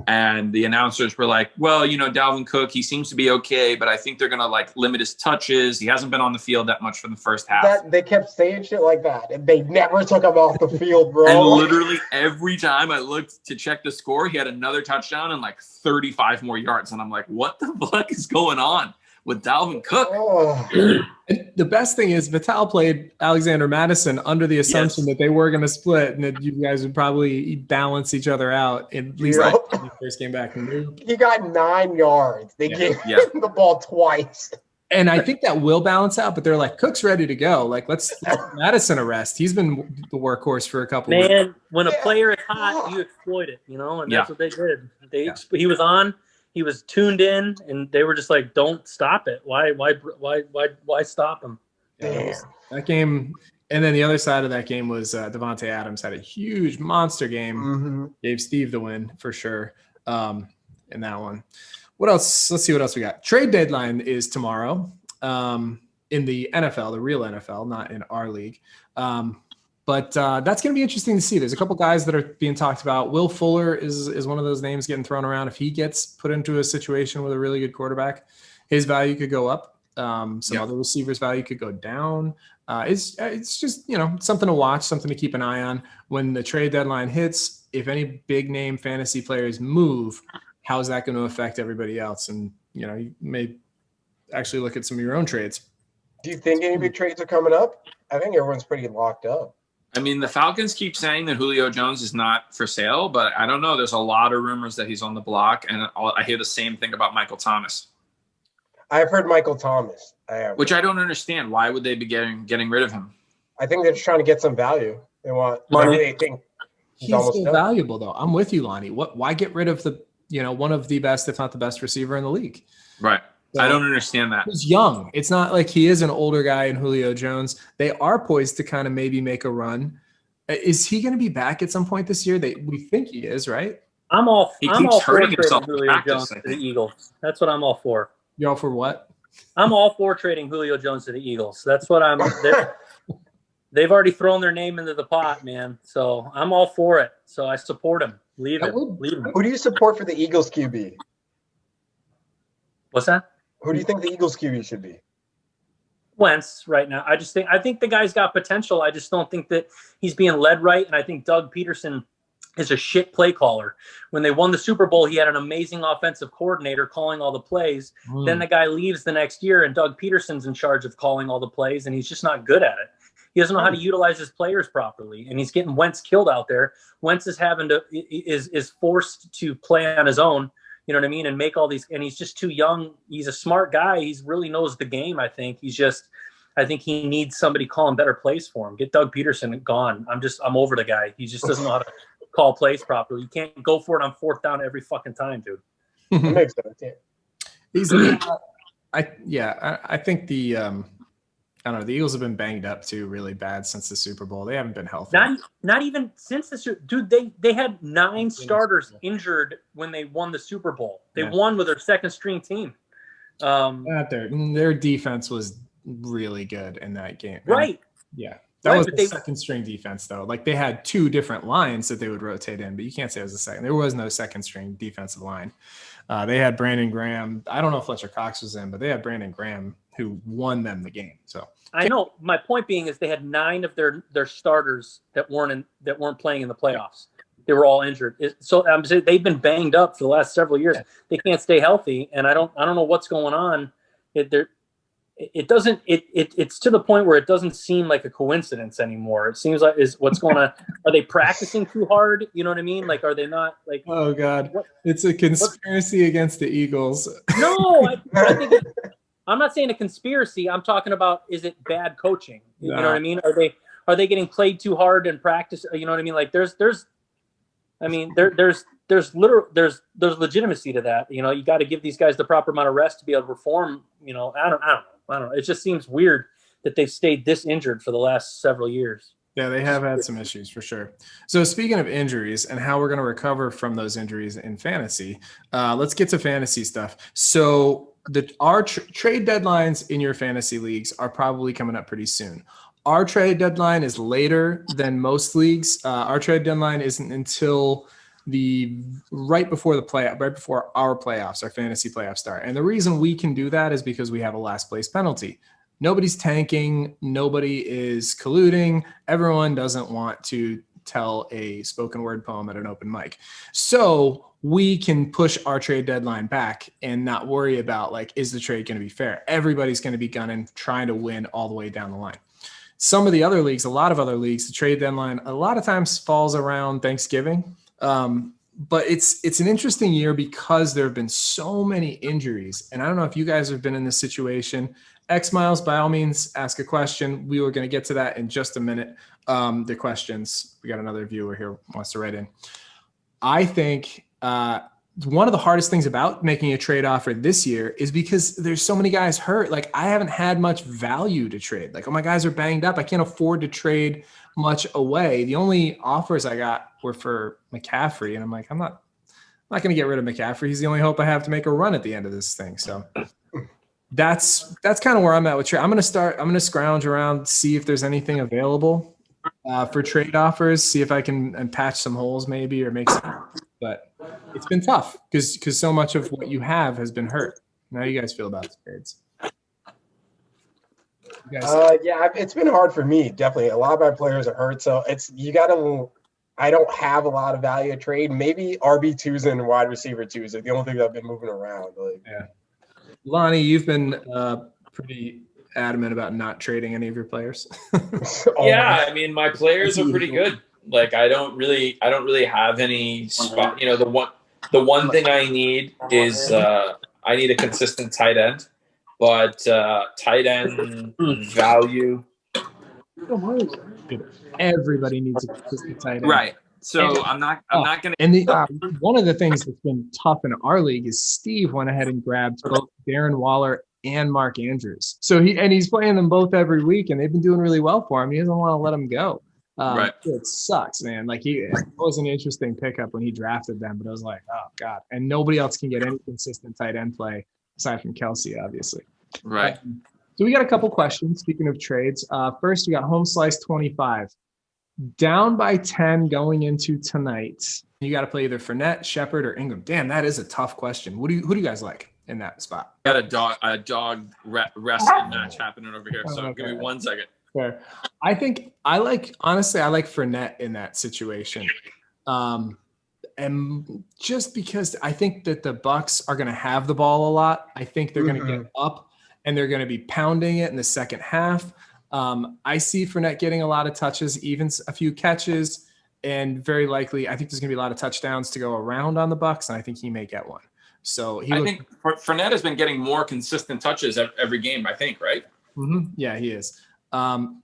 and the announcers were like, "Well, Dalvin Cook, he seems to be okay, but I think they're gonna limit his touches. He hasn't been on the field that much for the first half." They kept saying shit like that, and they never took him off the field, bro. And literally every time I looked to check the score, he had another touchdown and 35 more yards, and I'm like, "What the fuck is going on with Dalvin Cook?" Oh. And the best thing is Vital played Alexander Madison under the assumption that they were going to split and that you guys would probably balance each other out, at least Right. when he first came back. He got 9 yards. They gave him the ball twice. And I think that will balance out, but they're like, Cook's ready to go. Let's Madison a rest. He's been the workhorse for a couple weeks. Man, when a player is hot, you exploit it, and that's what they did. He was on. He was tuned in, and they were just like, "Don't stop it. Why stop him?" Yeah, that game, and then the other side of that game was Devontae Adams had a huge monster game. Gave Steve the win for sure in that one. What else? Let's see what else we got. Trade deadline is tomorrow in the NFL, the real NFL, not in our league. But that's going to be interesting to see. There's a couple guys that are being talked about. Will Fuller is one of those names getting thrown around. If he gets put into a situation with a really good quarterback, his value could go up. Some other receivers' value could go down. It's just, something to watch, something to keep an eye on. When the trade deadline hits, if any big name fantasy players move, how is that going to affect everybody else? And, you may actually look at some of your own trades. Do you think any big trades are coming up? I think everyone's pretty locked up. I mean, the Falcons keep saying that Julio Jones is not for sale, but I don't know. There's a lot of rumors that he's on the block, and I hear the same thing about Michael Thomas. I've heard Michael Thomas. Which I don't understand. Why would they be getting rid of him? I think they're just trying to get some value. They want money. They think he's so valuable, though. I'm with you, Lonnie. Why get rid of the one of the best, if not the best, receiver in the league? Right. So, I don't understand that. He's young. It's not like he is an older guy in Julio Jones. They are poised to kind of maybe make a run. Is he going to be back at some point this year? We think he is, right? I'm all for hurting himself trading in Julio practice, Jones to the Eagles. That's what I'm all for. You're all for what? I'm all for trading Julio Jones to the Eagles. That's what they've already thrown their name into the pot, man. So I'm all for it. So I support him. Leave him. Who do you support for the Eagles QB? What's that? Who do you think the Eagles QB should be? Wentz right now. I think the guy's got potential. I just don't think that he's being led right. And I think Doug Peterson is a shit play caller. When they won the Super Bowl, he had an amazing offensive coordinator calling all the plays. Then the guy leaves the next year and Doug Peterson's in charge of calling all the plays, and he's just not good at it. He doesn't know how to utilize his players properly, and he's getting Wentz killed out there. Wentz is forced to play on his own, you know what I mean, and make all these, and he's just too young. He's a smart guy. He really knows the game, I think. I think he needs somebody calling better plays for him. Get Doug Peterson gone. I'm over the guy. Think doesn't know how to call plays properly. You can't go for it on 4th down every fucking time, dude. That makes sense. Yeah. I think the I don't know. The Eagles have been banged up too, really bad since the Super Bowl. They haven't been healthy. Not even since the Super. Dude, they had 9 starters injured when they won the Super Bowl. They won with their second string team. Their defense was really good in that game. Right. Yeah. That was the second string defense, though. Like, they had 2 different lines that they would rotate in, but you can't say it was the second. There was no second string defensive line. They had Brandon Graham. I don't know if Fletcher Cox was in, but they had Brandon Graham who won them the game. So I know. My point being is they had 9 of their starters that weren't playing in the playoffs. They were all injured. So I'm saying they've been banged up for the last several years. Yeah. They can't stay healthy, and I don't know what's going on. It's to the point where it doesn't seem like a coincidence anymore. It seems like is what's going on. Are they practicing too hard? You know what I mean? Like, are they not like? Oh God, it's a conspiracy against the Eagles. No, I think I'm not saying a conspiracy. I'm talking about, is it bad coaching? You know what I mean? Are they getting played too hard in practice? You know what I mean? Like there's legitimacy to that. You know, you got to give these guys the proper amount of rest to be able to perform. You know, I don't know. It just seems weird that they've stayed this injured for the last several years. Yeah, they have had some issues for sure. So speaking of injuries and how we're going to recover from those injuries in fantasy, let's get to fantasy stuff. So our trade deadlines in your fantasy leagues are probably coming up pretty soon. Our trade deadline is later than most leagues. Our trade deadline isn't until right before our playoffs, our fantasy playoffs start. And the reason we can do that is because we have a last place penalty. Nobody's tanking. Nobody is colluding. Everyone doesn't want to tell a spoken word poem at an open mic. So we can push our trade deadline back and not worry about, like, is the trade going to be fair? Everybody's going to be gunning, trying to win all the way down the line. Some of the other leagues, a lot of other leagues, the trade deadline a lot of times falls around Thanksgiving. But it's an interesting year because there have been so many injuries. And I don't know if you guys have been in this situation. X Miles, by all means, ask a question. We were going to get to that in just a minute. The questions. We got another viewer here who wants to write in. I think one of the hardest things about making a trade offer this year is because there's so many guys hurt. Like, I haven't had much value to trade. Like, oh, my guys are banged up. I can't afford to trade much away. The only offers I got were for McCaffrey, and I'm like, I'm not going to get rid of McCaffrey. He's the only hope I have to make a run at the end of this thing. So that's kind of where I'm at with trade. I'm going to scrounge around, see if there's anything available for trade offers, see if I can patch some holes maybe or make some. But it's been tough because so much of what you have has been hurt. How do you guys feel about the trades? Yeah, it's been hard for me. Definitely, a lot of my players are hurt, so I don't have a lot of value to trade. Maybe RB2s and wide receiver 2s are the only things I've been moving around. Yeah, Lonnie, you've been pretty adamant about not trading any of your players. Yeah, I mean, my players are pretty good. Like, I don't really have any spot. You know, the one thing I need is I need a consistent tight end, but tight end value. Everybody needs a consistent tight end, right? So I'm not going to. And one of the things that's been tough in our league is Steve went ahead and grabbed both Darren Waller and Mark Andrews. So he's playing them both every week, and they've been doing really well for him. He doesn't want to let them go. Right. It sucks, man. Like, it was an interesting pickup when he drafted them, but I was like, oh God. And nobody else can get any consistent tight end play aside from Kelsey, obviously. Right. So we got a couple questions. Speaking of trades, first we got Home Slice 25. Down by 10 going into tonight. You got to play either Fournette, Shepard, or Ingram. Damn, that is a tough question. Who do you guys like? in that spot. Got a dog wrestling match happening over here. So give me 1 second. Fair. I think I like Fournette in that situation. And just because I think that the Bucks are going to have the ball a lot, I think they're going to get up and they're going to be pounding it in the second half. I see Fournette getting a lot of touches, even a few catches, and very likely I think there's going to be a lot of touchdowns to go around on the Bucks, and I think he may get one. So I think Fournette has been getting more consistent touches every game, I think, right? Yeah, he is.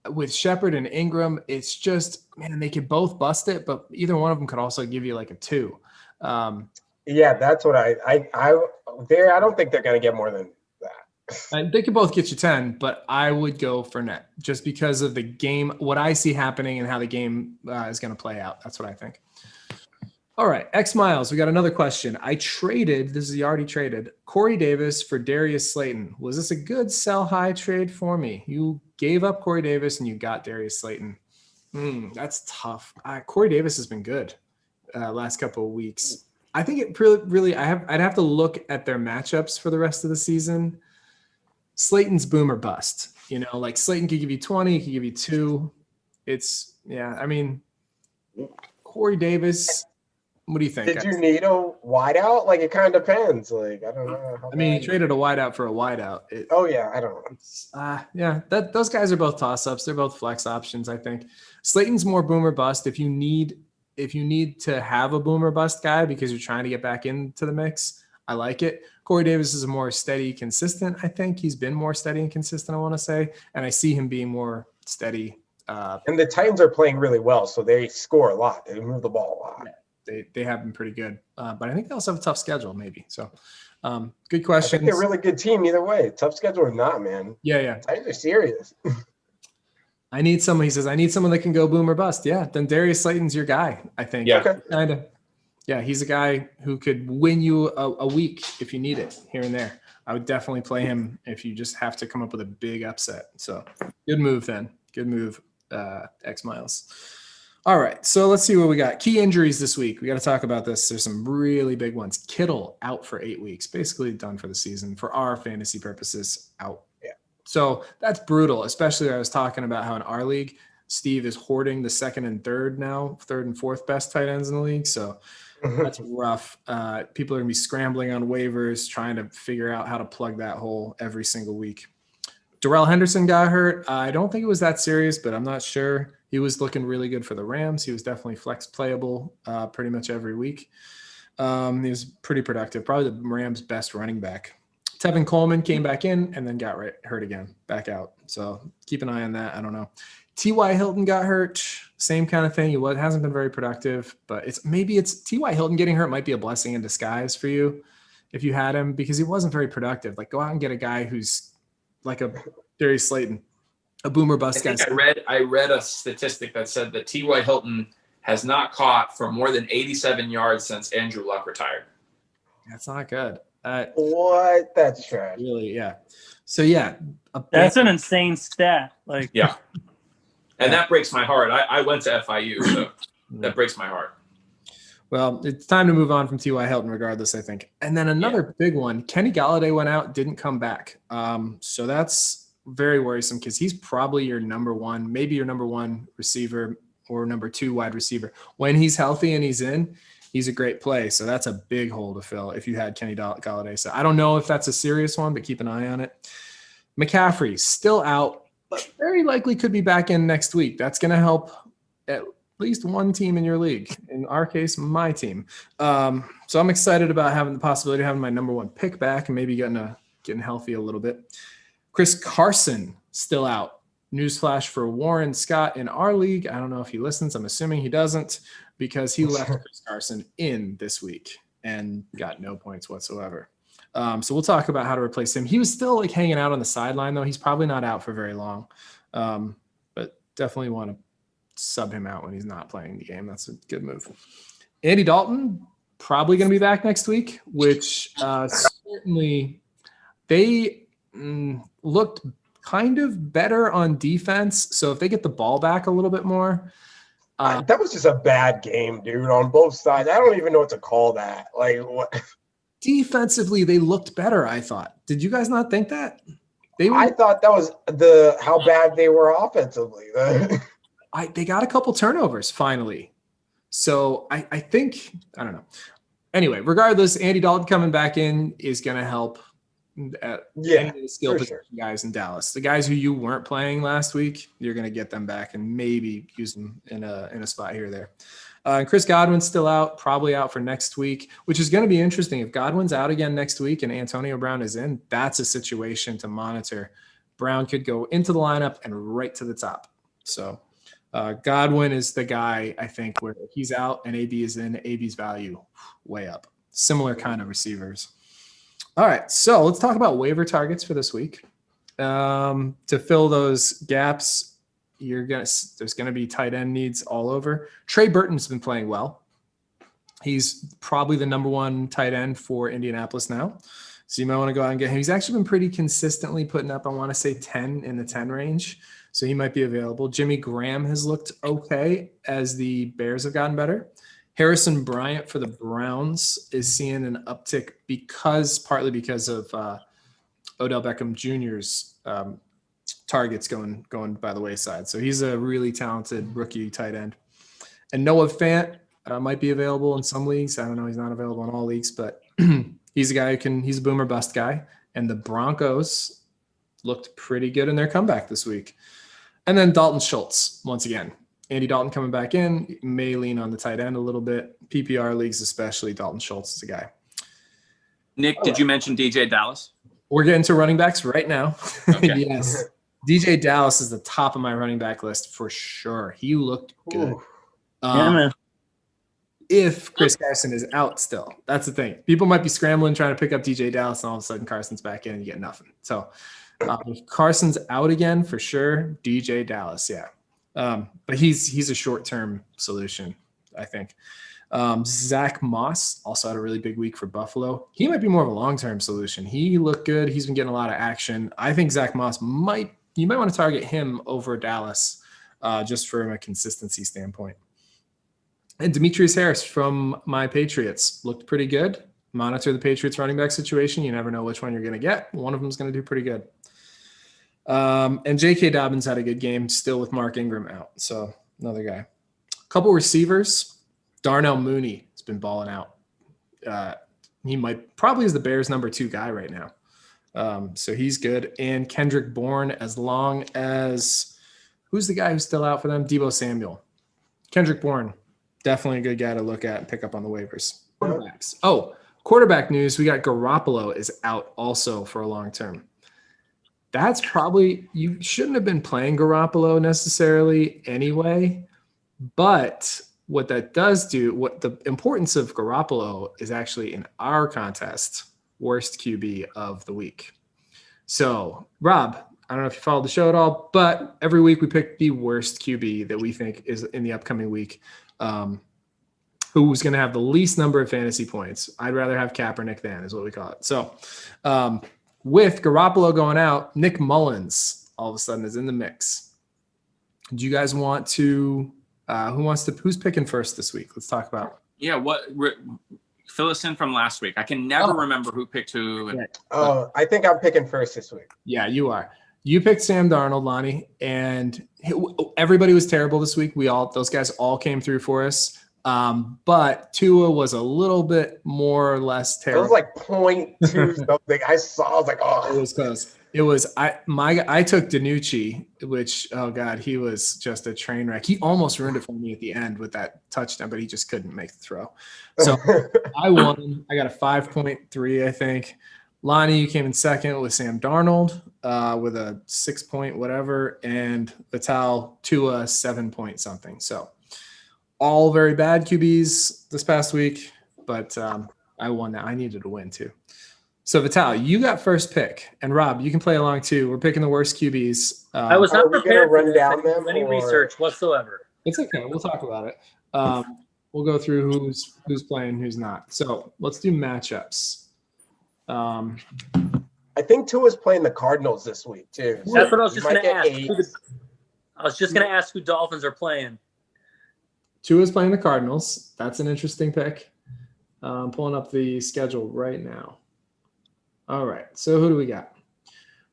With Shepard and Ingram, it's just, man, they could both bust it, but either one of them could also give you like a 2. Yeah, that's what I don't think they're going to get more than that. And they could both get you 10, but I would go Fournette just because of the game, what I see happening and how the game is going to play out. That's what I think. All right, X Miles, we got another question. You already traded Corey Davis for Darius Slayton. Was this a good sell high trade for me? You gave up Corey Davis and you got Darius Slayton. That's tough. Corey Davis has been good last couple of weeks. I think it really I'd have to look at their matchups for the rest of the season. Slayton's boom or bust. Like Slayton could give you 20, he could give you 2. Corey Davis. What do you think? Did you need a wideout? Like, it kind of depends. Like, I don't know. You traded a wideout for a wideout. I don't know. Those guys are both toss-ups. They're both flex options, I think. Slayton's more boomer bust. If you need to have a boomer bust guy because you're trying to get back into the mix, I like it. Corey Davis is a more steady, consistent. I think he's been more steady and consistent, I want to say. And I see him being more steady. And the Titans are playing really well, so they score a lot. They move the ball a lot. Yeah. They have been pretty good, but I think they also have a tough schedule, maybe. So, good question. I think they're a really good team either way. Tough schedule or not, man. Yeah. Titans are serious. He says, I need someone that can go boom or bust. Yeah, then Darius Slayton's your guy, I think. Yeah. Okay. Kind of. Yeah, he's a guy who could win you a week if you need it here and there. I would definitely play him if you just have to come up with a big upset. So, good move then. Good move, X Miles. All right, so let's see what we got. Key injuries this week. We got to talk about this. There's some really big ones. Kittle out for 8 weeks, basically done for the season. For our fantasy purposes, out. Yeah. So that's brutal, especially I was talking about how in our league, Steve is hoarding the third and fourth best tight ends in the league. So that's rough. People are going to be scrambling on waivers, trying to figure out how to plug that hole every single week. Darrell Henderson got hurt. I don't think it was that serious, but I'm not sure. He was looking really good for the Rams. He was definitely flex playable pretty much every week. He was pretty productive, probably the Rams' best running back. Tevin Coleman came back in and then got hurt again, back out. So keep an eye on that. I don't know. T.Y. Hilton got hurt. Same kind of thing. He hasn't been very productive, but it's T.Y. Hilton getting hurt might be a blessing in disguise for you if you had him because he wasn't very productive. Like, go out and get a guy who's like a Darius Slayton. A boomer bust guy. I read a statistic that said that T.Y. Hilton has not caught for more than 87 yards since Andrew Luck retired. That's not good. What? That's trash. Really, yeah. So, yeah. That's an insane stat. Like, yeah. And that breaks my heart. I went to FIU, so that breaks my heart. Well, it's time to move on from T.Y. Hilton regardless, I think. And then another big one. Kenny Golladay went out, didn't come back. So that's very worrisome because he's probably your number one, maybe your number one receiver or number 2 wide receiver. When he's healthy and he's in, he's a great play. So that's a big hole to fill if you had Kenny Golladay. So I don't know if that's a serious one, but keep an eye on it. McCaffrey still out, but very likely could be back in next week. That's going to help at least one team in your league. In our case, my team. So I'm excited about having the possibility of having my number 1 pick back and maybe getting healthy a little bit. Chris Carson still out. Newsflash for Warren Scott in our league. I don't know if he listens. I'm assuming he doesn't because he left Chris Carson in this week and got no points whatsoever. So we'll talk about how to replace him. He was still like hanging out on the sideline though. He's probably not out for very long, but definitely want to sub him out when he's not playing the game. That's a good move. Andy Dalton probably going to be back next week, which certainly they looked kind of better on defense. So if they get the ball back a little bit more. That was just a bad game, dude, on both sides. I don't even know what to call that. Like, what? defensively, they looked better, I thought. Did you guys not think that? I thought that was how bad they were offensively. They got a couple turnovers finally. So I think, I don't know. Anyway, regardless, Andy Dalton coming back in is going to help any of the skill position guys in Dallas. The guys who you weren't playing last week, you're going to get them back and maybe use them in a spot here or there. And Chris Godwin's still out, probably out for next week, which is going to be interesting. If Godwin's out again next week and Antonio Brown is in, that's a situation to monitor. Brown could go into the lineup and right to the top. So Godwin is the guy, I think, where he's out and AB is in. AB's value way up. Similar kind of receivers. All right, so let's talk about waiver targets for this week. To fill those gaps, there's gonna be tight end needs all over. Trey Burton's been playing well. He's probably the number one tight end for Indianapolis now. So you might want to go out and get him. He's actually been pretty consistently putting up, I want to say 10 in the 10 range. So he might be available. Jimmy Graham has looked okay as the Bears have gotten better. Harrison Bryant for the Browns is seeing an uptick partly because of Odell Beckham Jr.'s targets going by the wayside. So he's a really talented rookie tight end. And Noah Fant might be available in some leagues. I don't know. He's not available in all leagues, but he's a guy he's a boomer bust guy. And the Broncos looked pretty good in their comeback this week. And then Dalton Schultz, once again. Andy Dalton coming back in, may lean on the tight end a little bit. PPR leagues especially, Dalton Schultz is a guy. Nick, did you mention DJ Dallas? We're getting to running backs right now. Okay. Yes. DJ Dallas is the top of my running back list for sure. He looked good. Yeah, man. If Chris Carson is out still. That's the thing. People might be scrambling trying to pick up DJ Dallas, and all of a sudden Carson's back in and you get nothing. So if Carson's out again, for sure, DJ Dallas, yeah. But he's a short-term solution, I think. Zach Moss also had a really big week for Buffalo. He might be more of a long-term solution. He looked good. He's been getting a lot of action. I think Zach Moss you might want to target him over Dallas just from a consistency standpoint. And Demetrius Harris from my Patriots looked pretty good. Monitor the Patriots running back situation. You never know which one you're going to get. One of them is going to do pretty good. And J.K. Dobbins had a good game still with Mark Ingram out. So another guy. Couple receivers. Darnell Mooney has been balling out. He probably is the Bears' number 2 guy right now. So he's good. And Kendrick Bourne, as long as who's the guy who's still out for them? Deebo Samuel. Kendrick Bourne, definitely a good guy to look at and pick up on the waivers. Quarterbacks. Oh, quarterback news. We got Garoppolo is out also for a long term. That's probably, you shouldn't have been playing Garoppolo necessarily anyway, but what that does do, what the importance of Garoppolo is actually in our contest, worst QB of the week. So, Rob, I don't know if you followed the show at all, but every week we pick the worst QB that we think is in the upcoming week, who's going to have the least number of fantasy points. I'd rather have Kaepernick than is what we call it. So, with Garoppolo going out, Nick Mullins all of a sudden is in the mix. Do you guys want to? Who's picking first this week? Let's talk about. Yeah, fill us in from last week. I can never remember who picked who. I think I'm picking first this week. Yeah, you are. You picked Sam Darnold, Lonnie, and everybody was terrible this week. Those guys all came through for us. But Tua was a little bit more or less terrible. It was like 0.2 something. I was like, oh. It was close. It was I took DiNucci, which, oh God, he was just a train wreck. He almost ruined it for me at the end with that touchdown, but he just couldn't make the throw. So I won. I got a 5.3, I think. Lonnie, you came in second with Sam Darnold with a 6 point whatever, and Vital Tua 7 point something. So all very bad QBs this past week, but I won that. I needed to win too. So Vital, you got first pick, and Rob, you can play along too. We're picking the worst QBs. I was not prepared run for down them any research whatsoever. It's okay. We'll talk about it. We'll go through who's playing, who's not. So let's do matchups. I think Tua's playing the Cardinals this week too. So that's what I was just going to ask. I was just going to ask who Dolphins are playing. Tua's playing the Cardinals. That's an interesting pick. I'm pulling up the schedule right now. All right. So who do we got?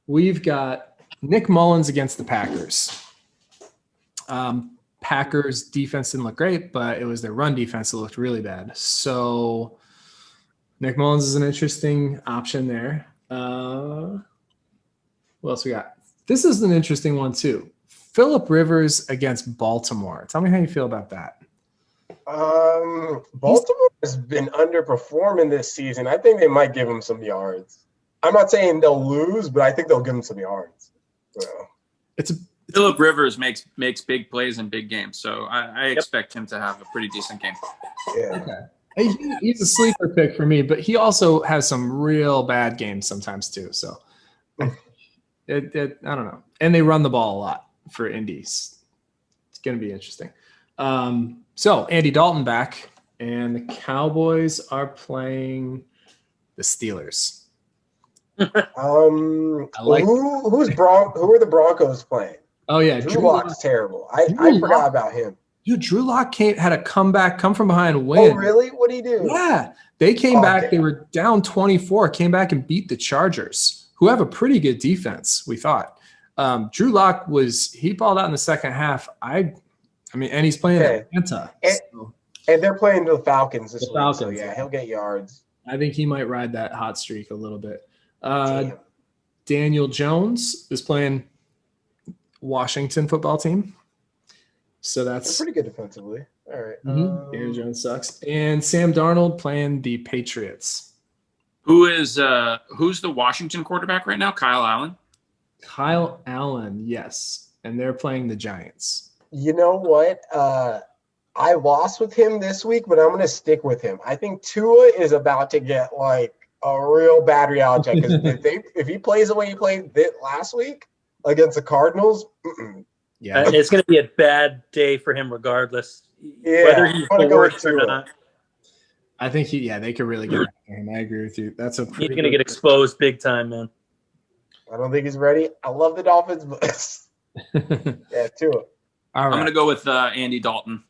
We've got Nick Mullins against the Packers. Packers defense didn't look great, but it was their run defense that looked really bad. So Nick Mullins is an interesting option there. What else we got? This is an interesting one too. Phillip Rivers against Baltimore. Tell me how you feel about that. Baltimore has been underperforming this season. I think they might give him some yards. I'm not saying they'll lose, but I think they'll give him some yards. So. Phillip Rivers makes big plays in big games, so I expect him to have a pretty decent game. Yeah. Okay. He's a sleeper pick for me, but he also has some real bad games sometimes too. So I don't know. And they run the ball a lot for Indies. It's going to be interesting. So Andy Dalton back, and the Cowboys are playing the Steelers. Who are the Broncos playing? Oh yeah, Drew Lock's terrible. I forgot about him. Dude, Drew Lock had a comeback, come from behind, win. Oh really? What did he do? Yeah, they came back. They were down 24, came back and beat the Chargers, who have a pretty good defense. We thought. Drew Lock he balled out in the second half. I mean, and he's playing Atlanta, and they're playing the Falcons this week. Falcons, So yeah, he'll get yards. I think he might ride that hot streak a little bit. Daniel Jones is playing Washington football team. So that's pretty good defensively. All right. Daniel Jones sucks. And Sam Darnold playing the Patriots. Who's the Washington quarterback right now? Kyle Allen? Kyle Allen, yes. And they're playing the Giants. You know what? I lost with him this week, but I'm going to stick with him. I think Tua is about to get like a real bad reality check because if he plays the way he played last week against the Cardinals, yeah, it's going to be a bad day for him regardless. Yeah, whether he's the worst or not. I think they could really get him. I agree with you. He's going to get exposed big time, man. I don't think he's ready. I love the Dolphins, but yeah, Tua. All right. I'm going to go with Andy Dalton.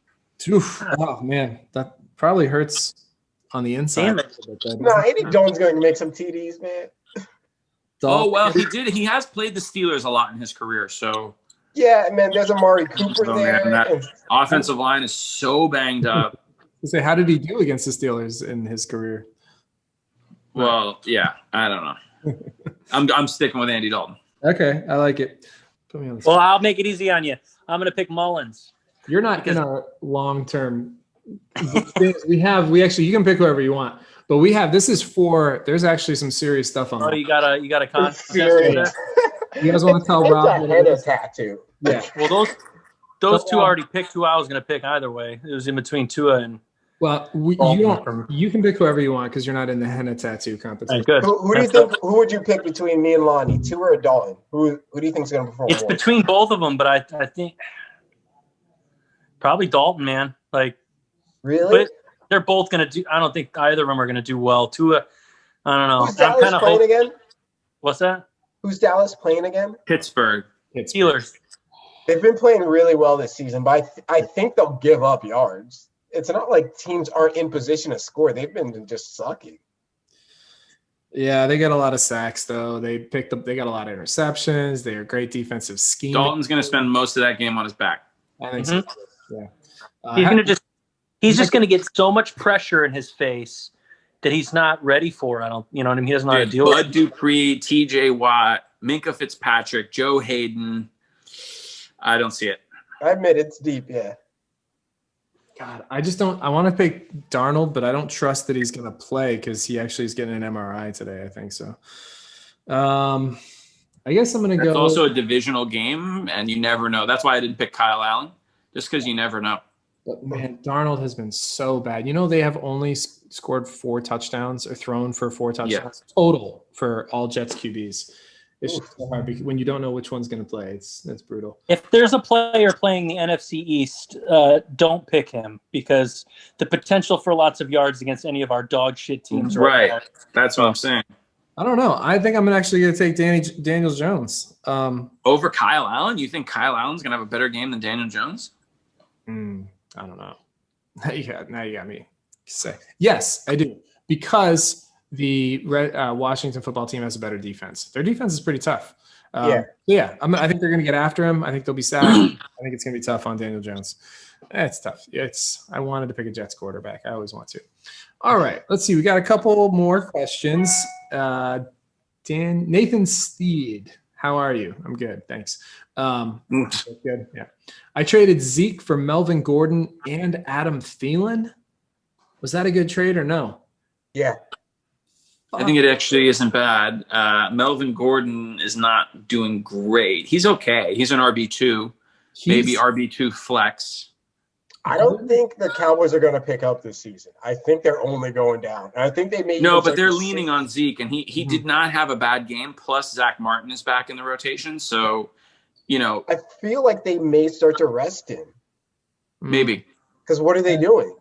Oof. Oh man, that probably hurts on the inside. No, Andy Dalton's going to make some TDs, man. Oh well, he did. He has played the Steelers a lot in his career, so yeah, man. There's Amari Cooper there. Man, that offensive line is so banged up. Say, how did he do against the Steelers in his career? Well, yeah, I don't know. I'm sticking with Andy Dalton. Okay, I like it. Put me on the well, I'll make it easy on you. I'm going to pick Mullins. You're not in our long-term. we actually, you can pick whoever you want, but there's actually some serious stuff on. Oh, you got a contest there? You guys want to tell Rob? A henna tattoo. Yeah. Well, those two already picked who I was going to pick either way. It was in between Tua and. Well, you can pick whoever you want because you're not in the henna tattoo competition. Right, good. Who do you think? Who would you pick between me and Lonnie, Tua or Dalton? Who do you think is going to perform? It's between both of them, but I think probably Dalton, man. Like, really? But they're both going to do. I don't think either of them are going to do well. Tua, I don't know. Who's Dallas playing again? What's that? Who's Dallas playing again? Pittsburgh. Steelers. They've been playing really well this season, but I think they'll give up yards. It's not like teams aren't in position to score. They've been just sucking. Yeah, they got a lot of sacks though. They got a lot of interceptions. They're a great defensive scheme. Dalton's going to spend most of that game on his back. I think so. Yeah. He's just going to get so much pressure in his face that he's not ready for. You know what I mean? He doesn't know how to deal with it. Bud Dupree, T.J. Watt, Minka Fitzpatrick, Joe Hayden. I don't see it. I admit it's deep, yeah. God, I want to pick Darnold, but I don't trust that he's going to play because he actually is getting an MRI today, I think so. I guess I'm going to go. It's also a divisional game, and you never know. That's why I didn't pick Kyle Allen, just because you never know. But man, Darnold has been so bad. You know, they have only scored 4 touchdowns or thrown for 4 touchdowns total for all Jets QBs. It's just so hard because when you don't know which one's going to play, it's brutal. If there's a player playing the NFC East, don't pick him because the potential for lots of yards against any of our dog shit teams. Right. That's what I'm saying. I don't know. I think I'm actually going to take Daniel Jones. Over Kyle Allen? You think Kyle Allen's going to have a better game than Daniel Jones? I don't know. Now you got me. say? Yes, I do. Because the Washington football team has a better defense. Their defense is pretty tough. I think they're going to get after him. I think they'll be sacked. I think it's going to be tough on Daniel Jones. It's tough. I wanted to pick a Jets quarterback. I always want to. All right, let's see. We got a couple more questions. Nathan Steed, how are you? I'm good, thanks. Good. Yeah. I traded Zeke for Melvin Gordon and Adam Thielen. Was that a good trade or no? Yeah. I think it actually isn't bad. Melvin Gordon is not doing great. He's okay. He's an RB2, maybe RB2 flex. I don't think the Cowboys are going to pick up this season. I think they're only going down. And I think they may. No, but they're leaning on Zeke, and he did not have a bad game. Plus, Zach Martin is back in the rotation, so I feel like they may start to rest him. Maybe. Because what are they doing?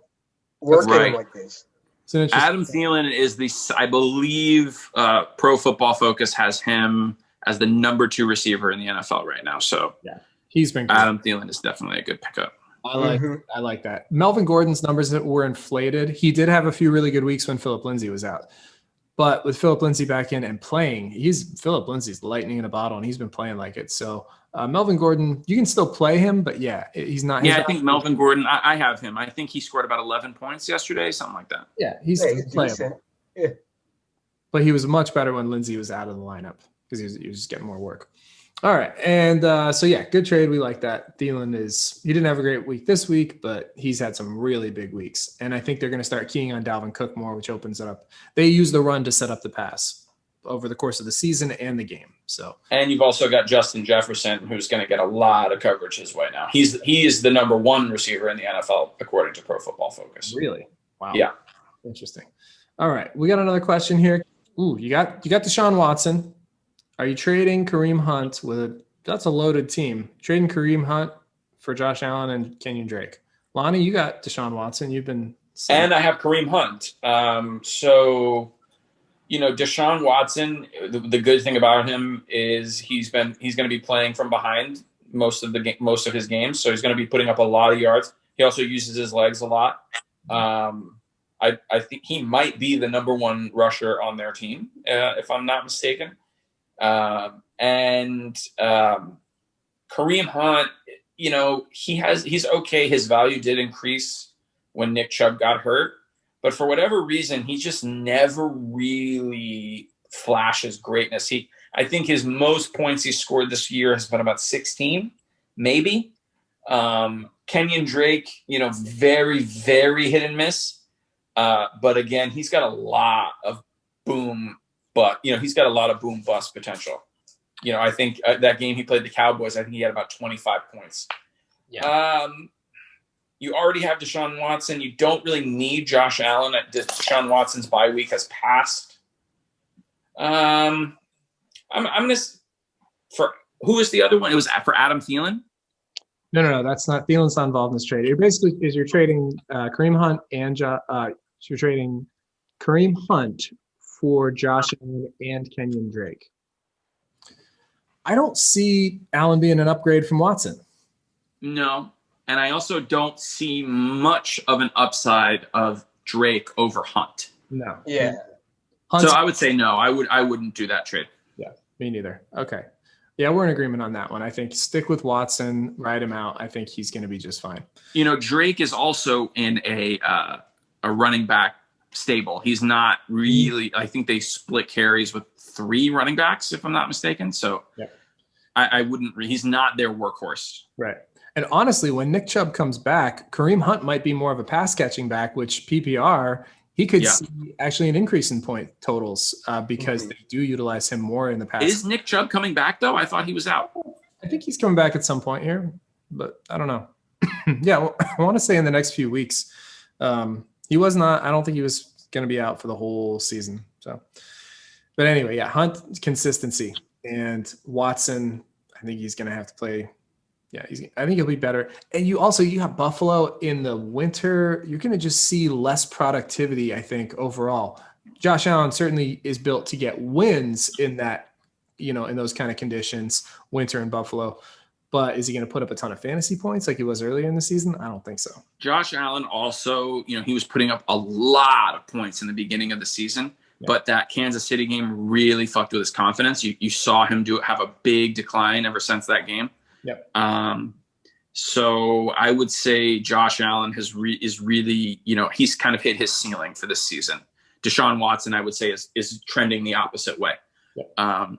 Working him like this. Adam Thielen is I believe Pro Football Focus has him as the number 2 receiver in the NFL right now. So yeah, he's been good. Adam Thielen is definitely a good pickup. I like that. Melvin Gordon's numbers that were inflated. He did have a few really good weeks when Phillip Lindsay was out. But with Phillip Lindsay back in and playing, Phillip Lindsay's lightning in a bottle, and he's been playing like it. So Melvin Gordon, you can still play him, but he's not. Yeah, I think Melvin Gordon, I have him. I think he scored about 11 points yesterday, something like that. Yeah, he's playable. Yeah. But he was much better when Lindsay was out of the lineup because he was just getting more work. All right. And good trade. We like that. Thielen he didn't have a great week this week, but he's had some really big weeks. And I think they're going to start keying on Dalvin Cook more, which opens it up. They use the run to set up the pass over the course of the season and the game. And you've also got Justin Jefferson, who's going to get a lot of coverage his way now. He is the number 1 receiver in the NFL, according to Pro Football Focus. Really? Wow. Yeah. Interesting. All right. We got another question here. Ooh, you got Deshaun Watson. Are you trading Kareem Hunt that's a loaded team? Trading Kareem Hunt for Josh Allen and Kenyon Drake. Lonnie, you got Deshaun Watson. You've been and I have Kareem Hunt. Deshaun Watson. The good thing about him is he's going to be playing from behind most of his games, so he's going to be putting up a lot of yards. He also uses his legs a lot. I think he might be the number 1 rusher on their team, if I'm not mistaken. Kareem Hunt, he's okay. His value did increase when Nick Chubb got hurt, but for whatever reason, he just never really flashes greatness. I think his most points he scored this year has been about 16, maybe. Kenyon Drake, very, very hit and miss. But again, he's got a lot of boom. But, he's got a lot of boom bust potential. I think that game he played the Cowboys, I think he had about 25 points. Yeah. You already have Deshaun Watson. You don't really need Josh Allen. Deshaun Watson's bye week has passed. I'm going to – for who is the other one? It was for Adam Thielen? No, that's not – Thielen's not involved in this trade. You're trading Kareem Hunt and you're trading Kareem Hunt for Josh Allen and Kenyon Drake. I don't see Allen being an upgrade from Watson. No, and I also don't see much of an upside of Drake over Hunt. No. Yeah. So I would say no. I wouldn't do that trade. Yeah, me neither. Okay. Yeah, we're in agreement on that one. I think stick with Watson, ride him out. I think he's going to be just fine. Drake is also in a running back stable. He's not really. I think they split carries with 3 running backs, if I'm not mistaken. So yeah. I wouldn't. He's not their workhorse. Right. And honestly, when Nick Chubb comes back, Kareem Hunt might be more of a pass catching back, which PPR he could see actually an increase in point totals because they do utilize him more in the past. Is Nick Chubb coming back though? I thought he was out. I think he's coming back at some point here, but I don't know. Yeah, well, I want to say in the next few weeks. He was not. I don't think he was going to be out for the whole season. So, but anyway, yeah, Hunt consistency and Watson. I think he's going to have to play. Yeah, I think he'll be better. And you got Buffalo in the winter. You're going to just see less productivity, I think, overall. Josh Allen certainly is built to get wins in that, in those kind of conditions, winter in Buffalo. but is he going to put up a ton of fantasy points like he was earlier in the season? I don't think so. Josh Allen also, he was putting up a lot of points in the beginning of the season, but that Kansas City game really fucked with his confidence. You saw him have a big decline ever since that game. Yep. So I would say Josh Allen is really, he's kind of hit his ceiling for this season. Deshaun Watson, I would say, is trending the opposite way. Yep. I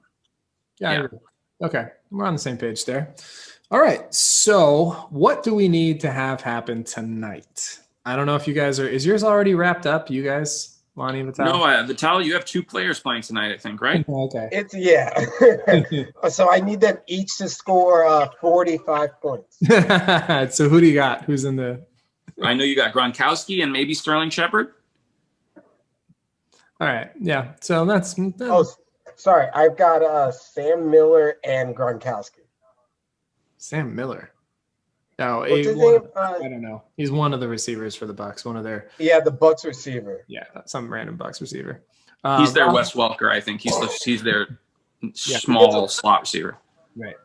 agree. Okay, we're on the same page there. All right, so what do we need to have happen tonight? I don't know if you guys is yours already wrapped up? You guys, Lonnie and Vital? No, Vital, you have 2 players playing tonight, I think, right? Okay. So I need them each to score 45 points. So who do you got? Who's in the? I know you got Gronkowski and maybe Sterling Shepard. All right, yeah. So that's. Oh, sorry, I've got Sam Miller and Gronkowski. Sam Miller. No, What's his name? I don't know. He's one of the receivers for the Bucs. One of their. Yeah, the Bucs receiver. Yeah, some random Bucs receiver. He's their Wes Welker, I think. He's their small slot receiver. Right.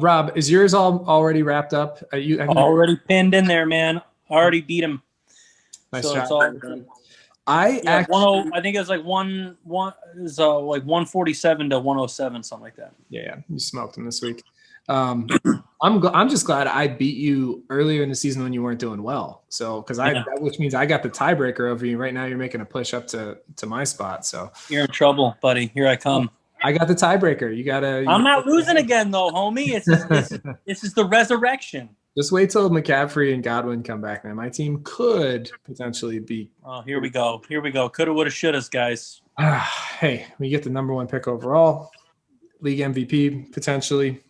Rob, is yours already wrapped up? Already pinned in there, man. Already beat him. Nice so job. it's all done. I think it was like 147 to 107, something like that. Yeah, you smoked him this week. I'm just glad I beat you earlier in the season when you weren't doing well. So which means I got the tiebreaker over you. Right now, you're making a push up to my spot. So you're in trouble, buddy. Here I come. I got the tiebreaker. You gotta. I'm not losing again, though, homie. This is the resurrection. Just wait till McCaffrey and Godwin come back, man. My team could potentially be. Oh, here we go. Coulda, woulda, shouldas, guys. Hey, we get the number 1 pick overall, league MVP potentially.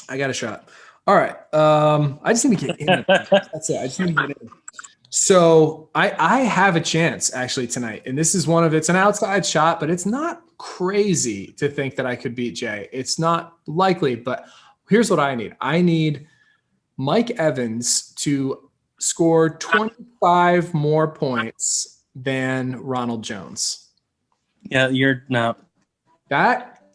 I got a shot. All right. I just need to get in. That's it. I just need to get in. So I have a chance actually tonight, and this is it's an outside shot, but it's not crazy to think that I could beat Jay. It's not likely, but here's what I need. I need Mike Evans to score 25 more points than Ronald Jones. Yeah, you're not.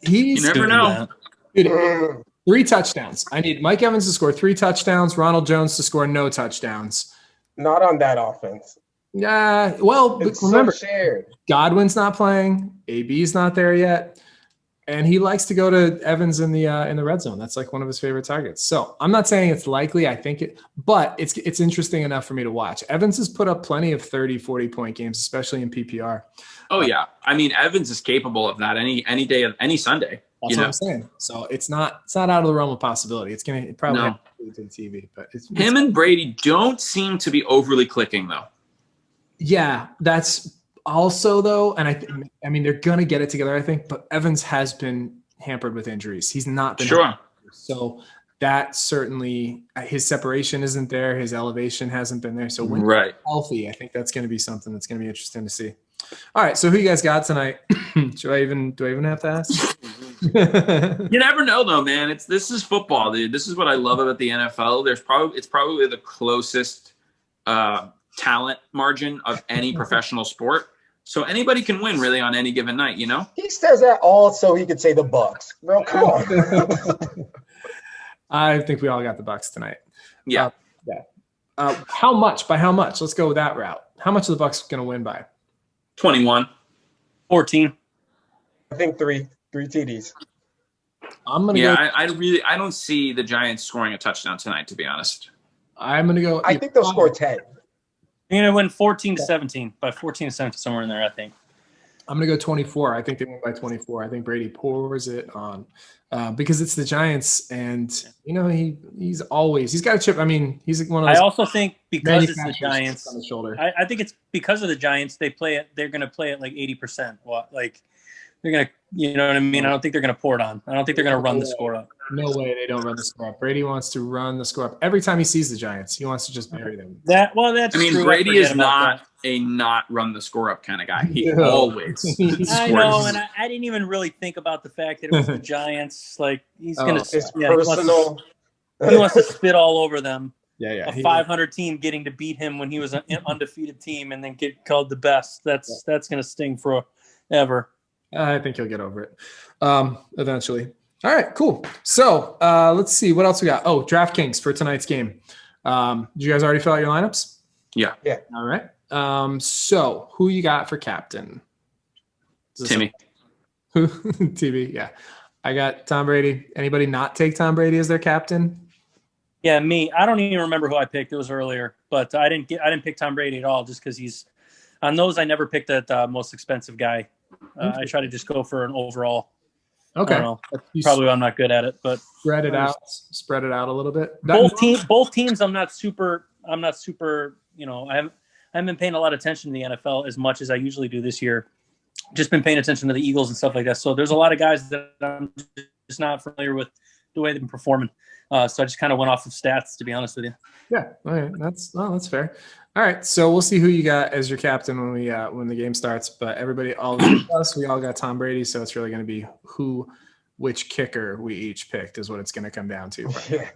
He's you never know. Dude, 3 touchdowns. I need Mike Evans to score 3 touchdowns, Ronald Jones to score no touchdowns. Not on that offense. Yeah, well, it's remember, so shared. Godwin's not playing. AB's not there yet. And he likes to go to Evans in the red zone. That's like one of his favorite targets. So I'm not saying it's likely. I think but it's interesting enough for me to watch. Evans has put up plenty of 30, 40-point games, especially in PPR. Oh yeah, I mean Evans is capable of that any day of any Sunday. That's what I'm saying. So it's not out of the realm of possibility. It's gonna probably have to do to the TV, but it's and Brady don't seem to be overly clicking though. Yeah, that's. Also, though, and I mean, they're going to get it together, I think, but Evans has been hampered with injuries. He's not been. Sure. So that certainly, his separation isn't there. His elevation hasn't been there. So when he's healthy, I think that's going to be something that's going to be interesting to see. All right, so who you guys got tonight? Do I even have to ask? You never know, though, man. This is football, dude. This is what I love about the NFL. It's probably the closest talent margin of any professional sport. So anybody can win really on any given night, He says that all so he could say the Bucs. Bro, come on. I think we all got the Bucs tonight. Yeah. How much? By how much? Let's go with that route. How much are the Bucs going to win by? 21. 14. I think three TDs. I'm going to go. I don't see the Giants scoring a touchdown tonight, to be honest. I'm going to go. I think they'll score 10. You're going to win 14 to 17. By 14 to 17, somewhere in there, I think. I'm going to go 24. I think they win by 24. I think Brady pours it on because it's the Giants, and he's got a chip. I mean, he's one of those. I also think because it's the Giants on the shoulder. I think it's because of the Giants. They're going to play it like 80%. Like they're going to, you know what I mean? I don't think they're going to pour it on. I don't think they're going to run the score up. No way they don't run the score up. Brady wants to run the score up every time he sees the Giants. He wants to just bury them. That's I mean, true. Brady is not a not run the score up kind of guy. He always scores. I know, and I didn't even really think about the fact that it was the Giants. Like he's going to, personal. He wants to spit all over them. Yeah. A 500 team getting to beat him when he was an undefeated team and then get called the best. That's going to sting forever. I think he'll get over it eventually. All right, cool. So let's see what else we got. Oh, DraftKings for tonight's game. Did you guys already fill out your lineups? Yeah. All right. So who you got for captain? Timmy. Who? TV. Yeah. I got Tom Brady. Anybody not take Tom Brady as their captain? Yeah, me. I don't even remember who I picked. It was earlier, but I didn't pick Tom Brady at all, just because he's on those. I never picked that most expensive guy. I try to just go for an overall. Okay. I don't know. That's probably why I'm not good at it, but Spread it out a little bit. Both teams. I'm not super. You know, I haven't been paying a lot of attention to the NFL as much as I usually do this year. Just been paying attention to the Eagles and stuff like that. So there's a lot of guys that I'm just not familiar with the way they've been performing. So I just kind of went off of stats, to be honest with you. Yeah, all right. That's fair. All right, so we'll see who you got as your captain when the game starts. But everybody, all of us, we all got Tom Brady, so it's really going to be which kicker we each picked is what it's going to come down to. Yeah.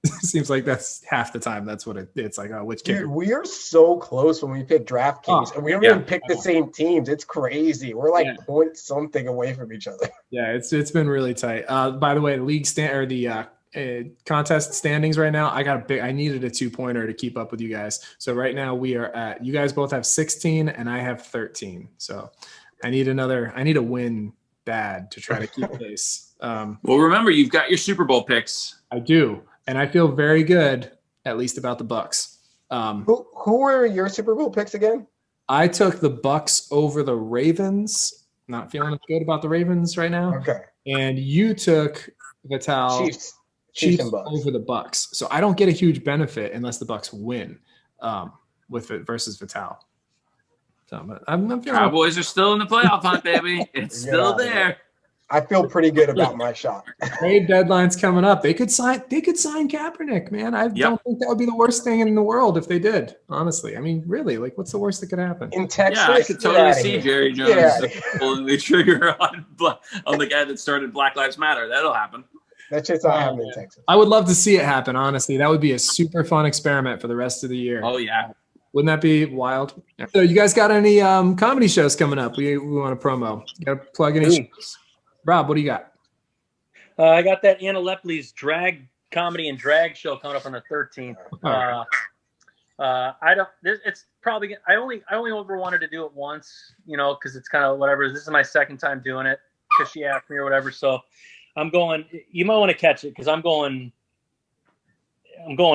Seems like that's half the time. That's what it's like. Oh, which kicker? Dude, we are so close when we pick DraftKings, and we don't even pick the same teams. It's crazy. We're like point something away from each other. Yeah, it's been really tight. By the way, the contest standings right now, I needed a 2-pointer to keep up with you guys. So right now you guys both have 16 and I have 13. So I need a win bad to try to keep pace. Well, remember, you've got your Super Bowl picks. I do. And I feel very good, at least about the Bucks. Who were your Super Bowl picks again? I took the Bucks over the Ravens. Not feeling good about the Ravens right now. Okay. And you took Vital Chiefs over the Bucks. So I don't get a huge benefit unless the Bucks win with it versus Vital. So but I'm feeling Cowboys are still in the playoff hunt, baby. It's still there. I feel pretty good about my shot. Trade deadline's coming up. They could sign Kaepernick, man. I don't think that would be the worst thing in the world if they did. Honestly, I mean, really, like, what's the worst that could happen? In Texas, yeah, I could totally see Jerry Jones pulling the trigger on the guy that started Black Lives Matter. That'll happen. That's just not happening in Texas. I would love to see it happen. Honestly, that would be a super fun experiment for the rest of the year. Oh yeah. Wouldn't that be wild? So, you guys got any comedy shows coming up? We want to promo. You got to plug any shows. Rob, what do you got? I got that Anna Lepley's drag comedy and drag show coming up on the 13th. It's probably. I only ever wanted to do it once, you know, because it's kind of whatever. This is my second time doing it because she asked me or whatever. So I'm going. You might want to catch it because I'm going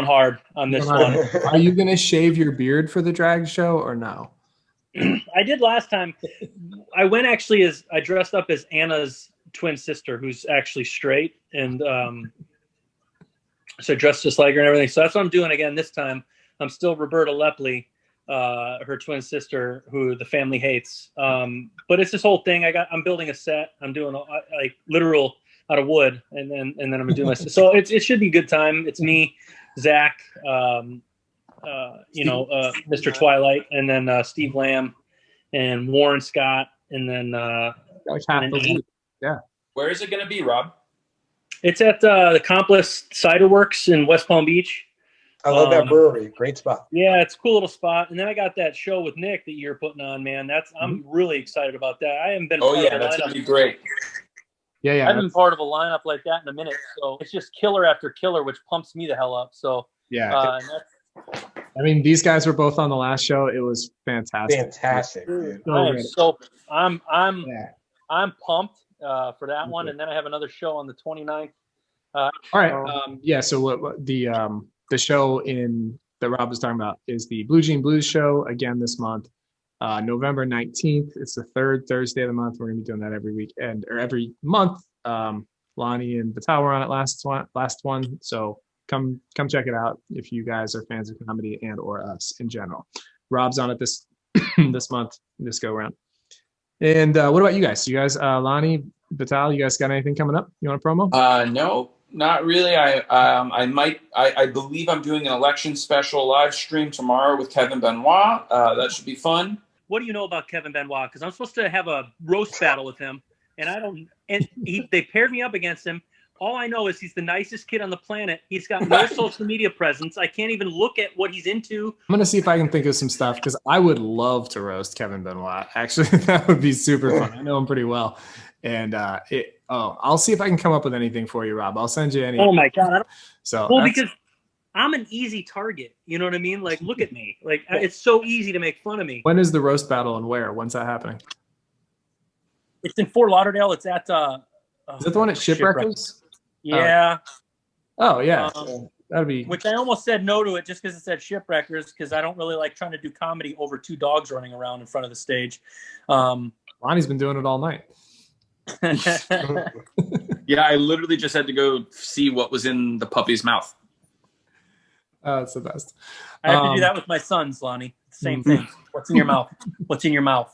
hard on this one. Are you going to shave your beard for the drag show or no? I did last time. I went I dressed up as Anna's twin sister, who's actually straight, and so I dressed just like her and everything. So that's what I'm doing again this time. I'm still Roberta Lepley, her twin sister, who the family hates. But it's this whole thing. I'm building a set. I'm doing like literal out of wood, and then I'm gonna do my. So it should be a good time. It's me, Zach. Mr. Twilight, and then Steve Lamb and Warren Scott, and then yeah. Where is it going to be, Rob? It's at the Accomplice Cider Works in West Palm Beach. I love that brewery. Great spot. Yeah, it's a cool little spot. And then I got that show with Nick that you're putting on, man. I'm really excited about that. I haven't been. That's going to be great. Yeah. I haven't been part of a lineup like that in a minute. So it's just killer after killer, which pumps me the hell up. So yeah. I mean, these guys were both on the last show. It was fantastic. Fantastic, dude. I'm pumped for that one, and then I have another show on the 29th. All right. So what the show that Rob was talking about is the Blue Jean Blues show again this month, November 19th. It's the third Thursday of the month. We're gonna be doing that every weekend or every month. Lonnie and Vital were on it last one. So come check it out if you guys are fans of comedy and or us in general. Rob's on it this month, this go around. And what about you guys? You guys, Lonnie, Vital, you guys got anything coming up? You want a promo? No, not really. I believe I'm doing an election special live stream tomorrow with Kevin Benoit. That should be fun. What do you know about Kevin Benoit? Because I'm supposed to have a roast battle with him, and I don't. And they paired me up against him. All I know is he's the nicest kid on the planet. He's got no social media presence. I can't even look at what he's into. I'm going to see if I can think of some stuff because I would love to roast Kevin Benoit. Actually, that would be super fun. I know him pretty well. And I'll see if I can come up with anything for you, Rob. I'll send you any. Oh my God. I don't, So well, because I'm an easy target. You know what I mean? Like, look at me. Like, it's so easy to make fun of me. when is the roast battle and where? When's that happening? It's in Fort Lauderdale. It's at Is that the one at Shipwreckers? Yeah. Oh yeah, that'd be. Which I almost said no to it just because it said Shipwreckers, because I don't really like trying to do comedy over two dogs running around in front of the stage. Lonnie's been doing it all night. Yeah, I literally just had to go see what was in the puppy's mouth. Oh, it's the best. I have to do that with my sons, Lonnie. Same thing. What's in your mouth? What's in your mouth?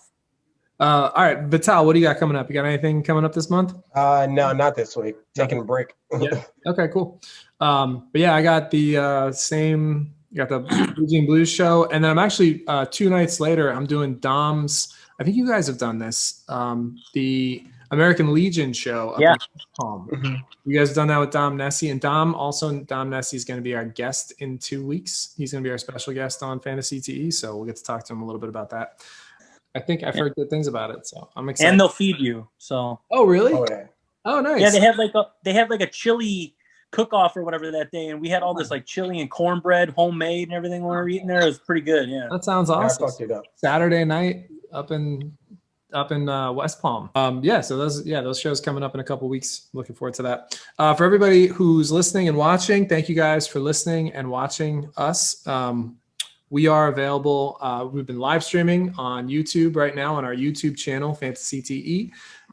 All right, Vital, what do you got coming up? You got anything coming up this month? No, not this week. Taking a break. Yeah. Okay, cool. But yeah, I got the same. You got the Blue Jean Blues show, and then I'm actually 2 nights later. I'm doing Dom's. I think you guys have done this. The American Legion show. Up Yeah. in Palm. You guys have done that with Dom Nessie, and Dom Nessie is going to be our guest in 2 weeks. He's going to be our special guest on fantaCTE, so we'll get to talk to him a little bit about that. I think I've heard good things about it, so I'm excited. And they'll feed you. So. Oh really? Oh, yeah. Oh nice. Yeah, they had like a chili cook-off or whatever that day, and we had all this like chili and cornbread, homemade and everything when we were eating there. It was pretty good. Yeah. That sounds I awesome. fucked it up. Saturday night up in West Palm. So those shows coming up in a couple weeks. Looking forward to that. For everybody who's listening and watching, thank you guys for listening and watching us. We are available. We've been live streaming on YouTube right now on our YouTube channel, fantaCTE,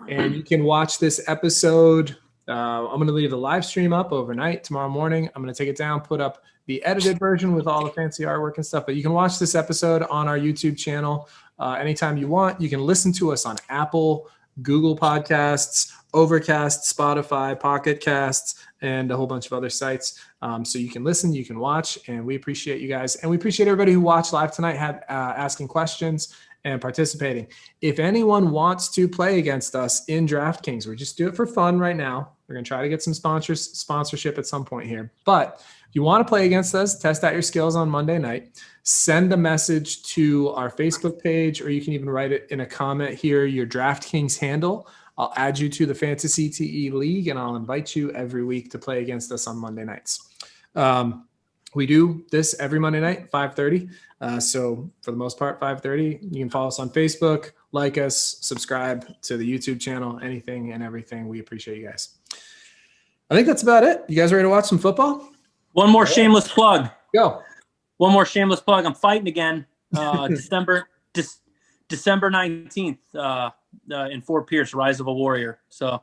and you can watch this episode. I'm going to leave the live stream up overnight tomorrow morning. I'm going to take it down, put up the edited version with all the fancy artwork and stuff. But you can watch this episode on our YouTube channel anytime you want. You can listen to us on Apple, Google Podcasts, Overcast, Spotify, Pocket Casts, and a whole bunch of other sites. So you can listen, you can watch, and we appreciate you guys. And we appreciate everybody who watched live tonight, asking questions and participating. If anyone wants to play against us in DraftKings, we just do it for fun right now. We're going to try to get some sponsorship at some point here. But if you want to play against us, test out your skills on Monday night, send a message to our Facebook page, or you can even write it in a comment here, your DraftKings handle. I'll add you to the fantaCTE League, and I'll invite you every week to play against us on Monday nights. We do this every Monday night, 5:30. So for the most part, 5:30. You can follow us on Facebook, like us, subscribe to the YouTube channel, anything and everything. We appreciate you guys. I think that's about it. You guys ready to watch some football? One more shameless plug. Go. One more shameless plug. I'm fighting again. December 19th in Fort Pierce, Rise of a Warrior. So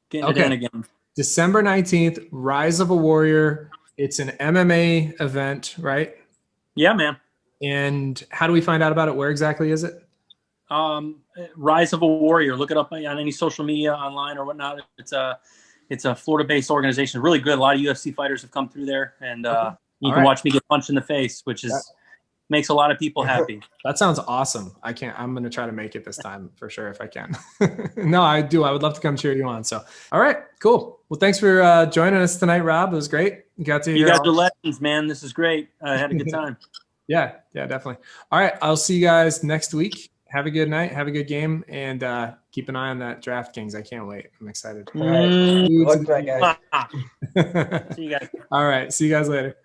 getting it in again. December 19th, Rise of a Warrior. It's an MMA event, right? Yeah, man. And how do we find out about it? Where exactly is it? Rise of a Warrior. Look it up on any social media, online or whatnot. It's a Florida-based organization. Really good. A lot of UFC fighters have come through there, and you can watch me get punched in the face, which makes a lot of people happy. That sounds awesome. I'm going to try to make it this time for sure if I can. No, I do. I would love to come cheer you on. So, all right, cool. Well, thanks for joining us tonight, Rob. It was great. You guys are legends, man. This is great. I had a good time. Yeah, definitely. All right, I'll see you guys next week. Have a good night. Have a good game, and keep an eye on that DraftKings. I can't wait. I'm excited. All right. Good luck, guys. See you guys. All right. See you guys later.